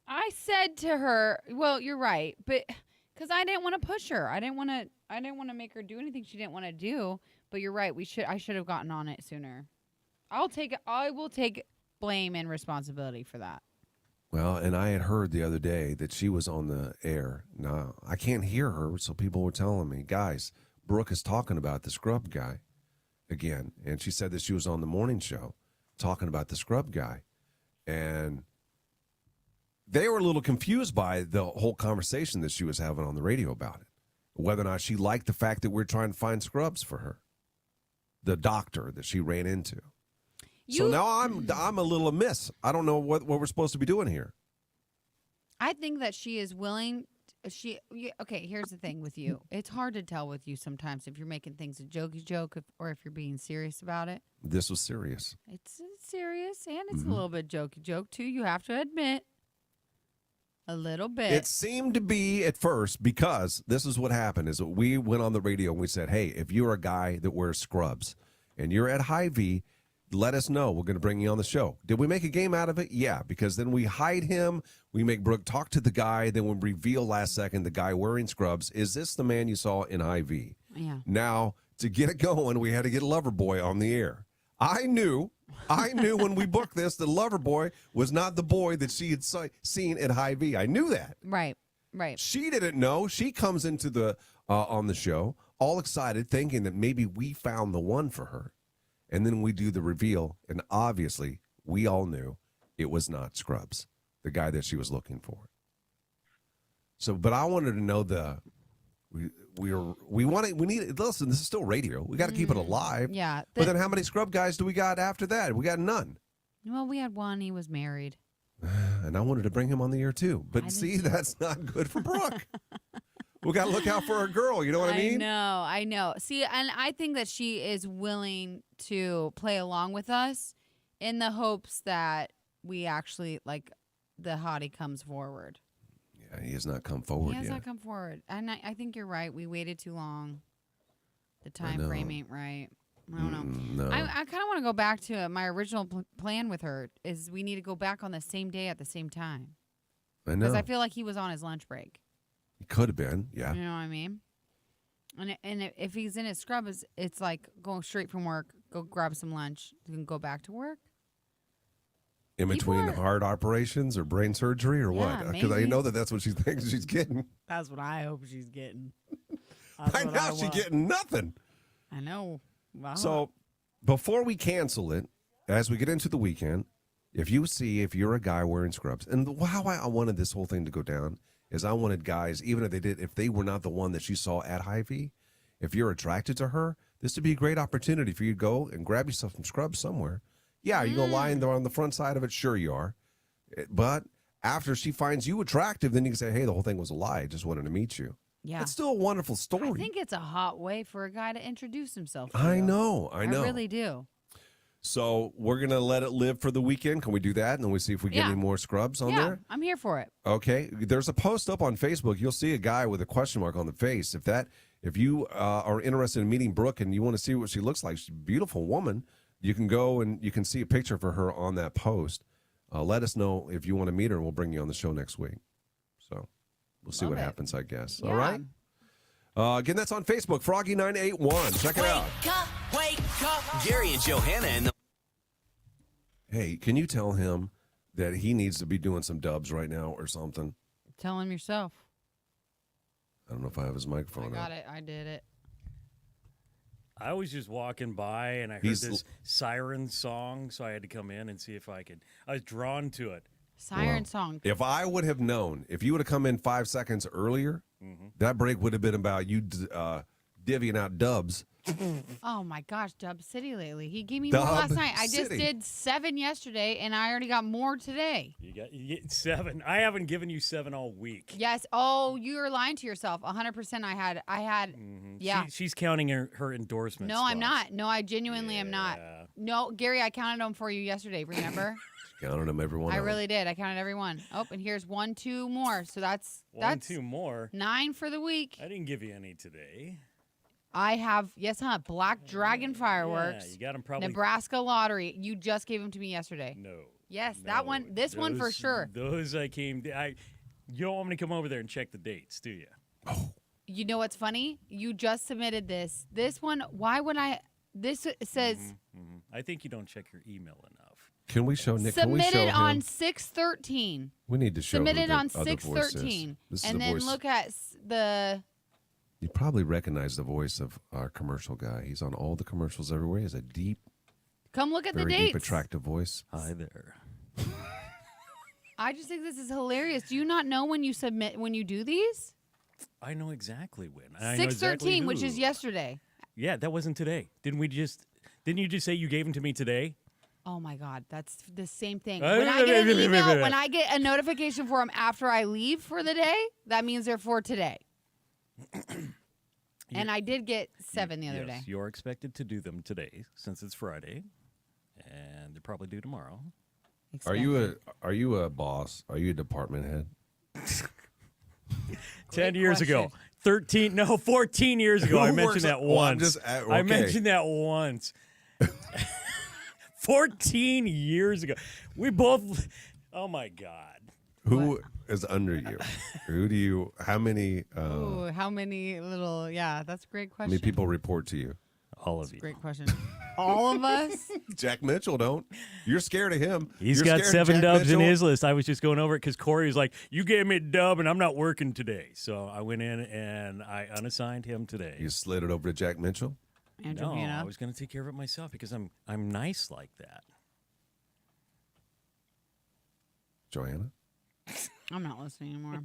I said to her, well, you're right, but because I didn't want to push her. I didn't want to make her do anything she didn't want to do. But you're right. I should have gotten on it sooner. I will take blame and responsibility for that. Well, and I had heard the other day that she was on the air. Now, I can't hear her, so people were telling me, guys, Brooke is talking about the scrub guy again. And she said that she was on the morning show talking about the scrub guy. And they were a little confused by the whole conversation that she was having on the radio about it, whether or not she liked the fact that we're trying to find scrubs for her, the doctor that she ran into. So now I'm a little amiss. I don't know what we're supposed to be doing here. I think that she is willing. Okay, here's the thing with you. It's hard to tell with you sometimes if you're making things a joke or if you're being serious about it. This was serious. It's serious and it's a little bit joke too. You have to admit. A little bit. It seemed to be at first, because this is what happened, is that we went on the radio and we said, hey, if you're a guy that wears scrubs and you're at Hy-Vee, let us know. We're going to bring you on the show. Did we make a game out of it? Yeah, because then we hide him. We make Brooke talk to the guy. Then we reveal last second the guy wearing scrubs. Is this the man you saw in Hy-Vee? Yeah. Now, to get it going, we had to get Loverboy on the air. I knew when we booked this that Loverboy was not the boy that she had seen at Hy-Vee. I knew that. Right. She didn't know. She comes into the on the show all excited, thinking that maybe we found the one for her. And then we do the reveal, and obviously we all knew it was not Scrubs, the guy that she was looking for. So, but I wanted to know we need. Listen, this is still radio. We got to keep it alive. Yeah. But then how many scrub guys do we got after that? We got none. Well, we had one. He was married. And I wanted to bring him on the air too. But see, that's not good for Brooke. We got to look out for our girl. You know what I mean? I know. See, and I think that she is willing to play along with us in the hopes that we actually, like, the hottie comes forward. Yeah, he has not come forward He has yet. not come forward. And I think you're right. We waited too long. The time frame ain't right. I don't know. No. I kind of want to go back to my original plan with her is we need to go back on the same day at the same time. I know. Because I feel like he was on his lunch break. He could have been, yeah. You know what I mean? And if he's in his scrub, it's like going straight from work, go grab some lunch, then go back to work. In between heart operations or brain surgery or what? Because I know that's what she thinks she's getting. That's what I hope she's getting. Right now she's getting nothing. I know. Wow. So before we cancel it, as we get into the weekend, if you're a guy wearing scrubs, and how I wanted this whole thing to go down is I wanted guys, even if they were not the one that you saw at Hy-Vee, if you're attracted to her, this would be a great opportunity for you to go and grab yourself some scrubs somewhere. Yeah, are you going to lie in there on the front side of it? Sure you are. But after she finds you attractive, then you can say, hey, the whole thing was a lie. I just wanted to meet you. Yeah. It's still a wonderful story. I think it's a hot way for a guy to introduce himself to I you. know. I really do. So we're going to let it live for the weekend. Can we do that? And then we see if we get any more scrubs on there? I'm here for it. Okay. There's a post up on Facebook. You'll see a guy with a question mark on the face. If you are interested in meeting Brooke and you want to see what she looks like, she's a beautiful woman, you can go and you can see a picture for her on that post. Let us know if you want to meet her, and we'll bring you on the show next week. So we'll see what happens, I guess. Yeah. All right? Again, that's on Facebook, Froggy981. Check it out. Wake up. Gary and Johanna in the Hey, can you tell him that he needs to be doing some dubs right now or something? Tell him yourself. I don't know if I have his microphone I got up. it. I did it. I was just walking by and I heard this siren song, so I had to come in and see if I could. I was drawn to it. Siren song. If I would have known, if you would have come in 5 seconds earlier, that break would have been about you divvying out dubs. Oh my gosh, Dub City lately. He gave me Dub more last night. I just City. did 7 yesterday, and I already got more today. You get 7. I haven't given you 7 all week. Yes. Oh, you are lying to yourself. 100%. I had. Yeah. She's counting her endorsements. No, I'm not. No, I genuinely am not. No, Gary, I counted them for you yesterday. Remember? Counted them every one. I really did. I counted every one. Oh, and here's 1, 2 more. So that's 2 more. 9 for the week. I didn't give you any today. I have Black Dragon fireworks. Yeah, you got them probably. Nebraska lottery. You just gave them to me yesterday. No. Yes, that one. This one for sure. Those I came. You don't want me to come over there and check the dates, do you? You know what's funny? You just submitted this. This one. Why would I? This says. I think you don't check your email enough. Can we show Nick? Can we show Submitted him? on 6/13. We need to show him Submitted the on other voice is. 6/13, This is and the then voice. look at the. You probably recognize the voice of our commercial guy. He's on all the commercials everywhere. He has a deep, Come look at the very dates. deep, attractive voice. Hi there. I just think this is hilarious. Do you not know when you do these? I know exactly when. 6/13, which is yesterday. Yeah, that wasn't today. Didn't you just say you gave them to me today? Oh my God, that's the same thing. When I get an email, when I get a notification for them after I leave for the day, that means they're for today. And I did get 7 the other day. You're expected to do them today since it's Friday, and they're probably due tomorrow. Are you a boss? Are you a department head? 10 years ago. 14 years ago. I mentioned that once. I mentioned that once. 14 years ago. We both, oh my God. Who is under you? How many? Ooh, how many little, that's a great How question. many people report to you? All of you. Great question. All of us? Jack Mitchell don't. You're scared of him. He's You're got scared of 7 Jack dubs in Mitchell? his list. I was just going over it because Corey was like, you gave me a dub and I'm not working today. So I went in and I unassigned him today. You slid it over to Jack Mitchell? And No, Johanna. I was going to take care of it myself because I'm nice like that. Johanna? I'm not listening anymore.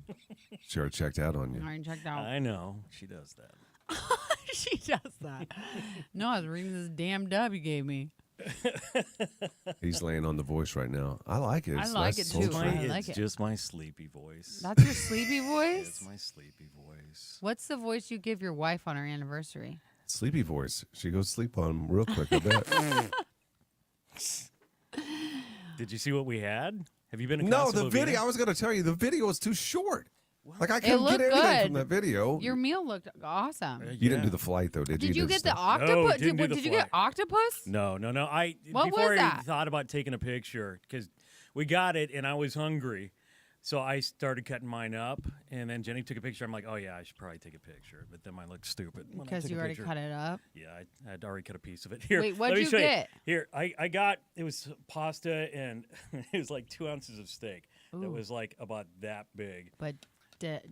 She already checked out on you. I already checked out. I know. She does that. She does that. No, I was reading this damn dub you gave me. He's laying on the voice right now. I like it. I like it too. I like It's it. just my sleepy voice. That's your sleepy voice? It's my sleepy voice. What's the voice you give your wife on her anniversary? Sleepy voice. She goes sleep on him real quick, I bet. Did you see what we had? Have you been in No, Casa the Bovina? video. I was going to tell you, the video was too short. Like, I It couldn't looked get anything good. from that video. Your meal looked awesome. You didn't do the flight, though, did you? Did you get Just the octopus? No, didn't do the Did you get octopus? No. What Before was I that? thought about taking a picture, because we got it and I was hungry. So I started cutting mine up, and then Jenny took a picture. I'm like, oh, yeah, I should probably take a picture. But then mine looked stupid. when I Because took you a already picture. cut it up? Yeah, I had already cut a piece of it. Here, Wait, let what'd me you show get? Here, I got, it was pasta, and it was like 2 ounces of steak. That Ooh. was like about that big. But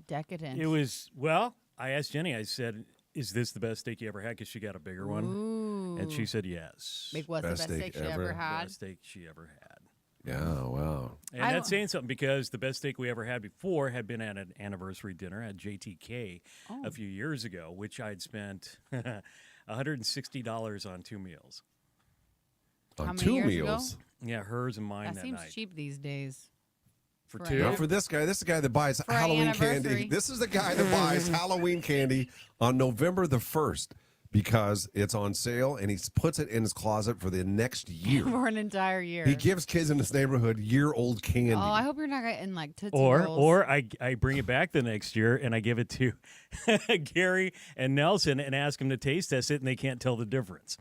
decadent. It was, well, I asked Jenny, I said, is this the best steak you ever had? Because she got a bigger one. Ooh. And she said yes. Make what's the best steak she ever had? Best steak she ever had. Yeah, wow. And that's saying something because the best steak we ever had before had been at an anniversary dinner at JTK a few years ago, which I'd spent $160 on 2 meals. How many years ago? Yeah, hers and mine That that seems night. cheap these days. For Right. two? Not for this guy. This is the guy that buys For our Halloween anniversary. candy. This is the guy that buys Halloween candy on November the 1st because it's on sale and he puts it in his closet for the next year. For an entire year. He gives kids in this neighborhood year-old candy. Oh, I hope you're not getting like Tootsie Or Rolls. I bring it back the next year and I give it to Gary and Nelson and ask them to taste test it and they can't tell the difference.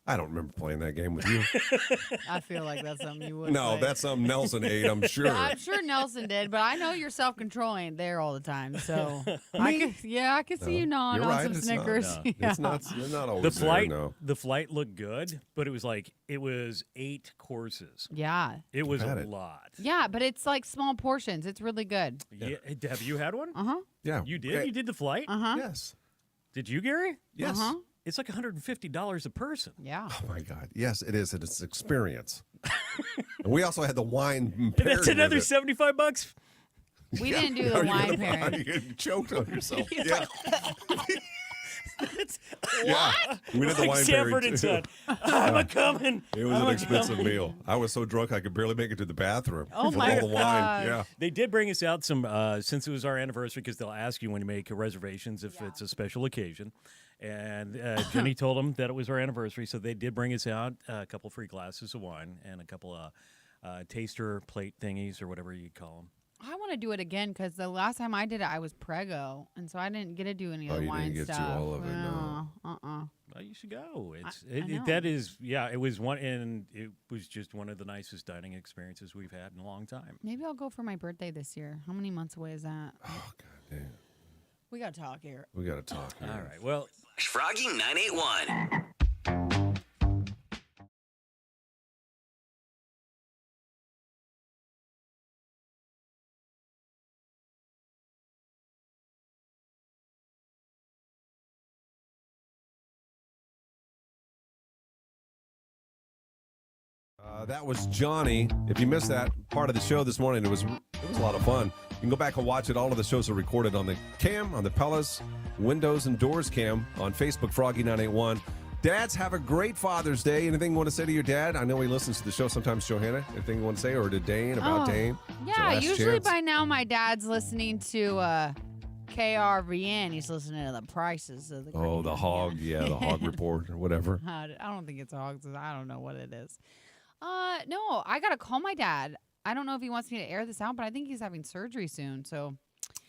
I don't remember playing that game with you. I feel like that's something you would No, say. that's something Nelson ate, I'm sure. I'm sure Nelson did, but I know you're self-controlling there all the time. So I can see you gnawing You're on right, some it's Snickers. not. It's not. You're not always The flight, there, no. the flight looked good, but it was 8 courses. Yeah. It was had a it. lot. Yeah, but it's like small portions. It's really good. Yeah. Have you had one? Uh-huh. Yeah. You did? You did the flight? Uh-huh. Yes. Did you, Gary? Yes. Uh-huh. It's like $150 a person. Yeah. Oh my God! Yes, it is. It's an experience. And we also had the wine. paired That's another with it. $75. We Yeah. didn't do the Are you wine gonna- pairing. You choked on yourself. Yeah. What? We did the Like wine Sanford pairing, and too. Son. I'm a coming. It was an expensive meal. I was so drunk I could barely make it to the bathroom. Oh with my all the wine. God. Yeah. They did bring us out some, since it was our anniversary, because they'll ask you when you make reservations if it's a special occasion. And Jenny told them that it was our anniversary, so they did bring us out a couple free glasses of wine and a couple of taster plate thingies or whatever you call them. I want to do it again because the last time I did it, I was preggo, and so I didn't get to do any Oh, of the you wine didn't get to stuff. all of it, no. Well, you should go. I know. That is, yeah, it was one, and it was just one of the nicest dining experiences we've had in a long time. Maybe I'll go for my birthday this year. How many months away is that? Oh God damn. We got to talk here. We got to talk. Here. All right. Well, Froggy 981. That was Johnny. If you missed that part of the show this morning, it was a lot of fun. You can go back and watch it. All of the shows are recorded on the cam, on the Pellas Windows and Doors cam on Facebook, Froggy981. Dads, have a great Father's Day. Anything you want to say to your dad? I know he listens to the show sometimes, Johanna. Anything you want to say? Or to Dane, about Dane? It's your Yeah, last usually chance. by now my dad's listening to KRVN. He's listening to the prices of the Oh, the hog. Yeah, the hog report or whatever. I don't think it's hogs. I don't know what it is. No, I got to call my dad. I don't know if he wants me to air this out, but I think he's having surgery soon. So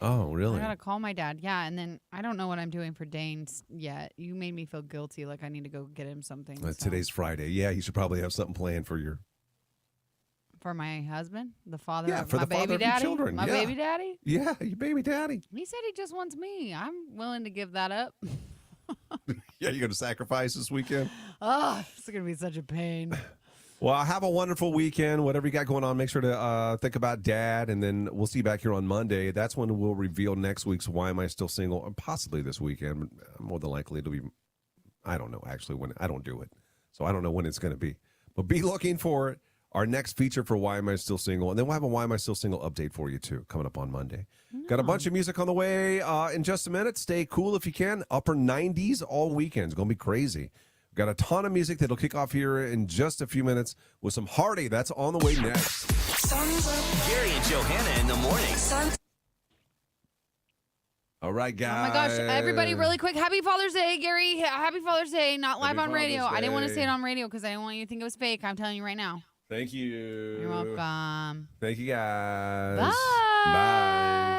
Oh, really? I got to call my dad. Yeah. And then I don't know what I'm doing for Dane's yet. You made me feel guilty. Like I need to go get him something. so. Today's Friday. Yeah, you should probably have something planned for your... For my husband, the father Yeah, of for my the father baby of your daddy. children, My yeah. baby daddy. Yeah, your baby daddy. He said he just wants me. I'm willing to give that up. Yeah, you're going to sacrifice this weekend? Oh, it's going to be such a pain. Well, have a wonderful weekend. Whatever you got going on, make sure to think about Dad, and then we'll see you back here on Monday. That's when we'll reveal next week's Why Am I Still Single, or possibly this weekend. More than likely it'll be, I don't know, actually, when I don't do it. So I don't know when it's going to be. But be looking for it. Our next feature for Why Am I Still Single, and then we'll have a Why Am I Still Single update for you, too, coming up on Monday. Got a bunch of music on the way in just a minute. Stay cool if you can. Upper 90s all weekend. It's going to be crazy. Got a ton of music that'll kick off here in just a few minutes with some Hardy. That's on the way next. Gary and Johanna in the morning. All right, guys. Oh my gosh, everybody, really quick. Happy Father's Day, Gary. Happy Father's Day. Not live Happy on radio. Father's I didn't want to Day. say it on radio because I didn't want you to think it was fake. I'm telling you right now. Thank you. You're welcome. Thank you, guys. Bye. Bye.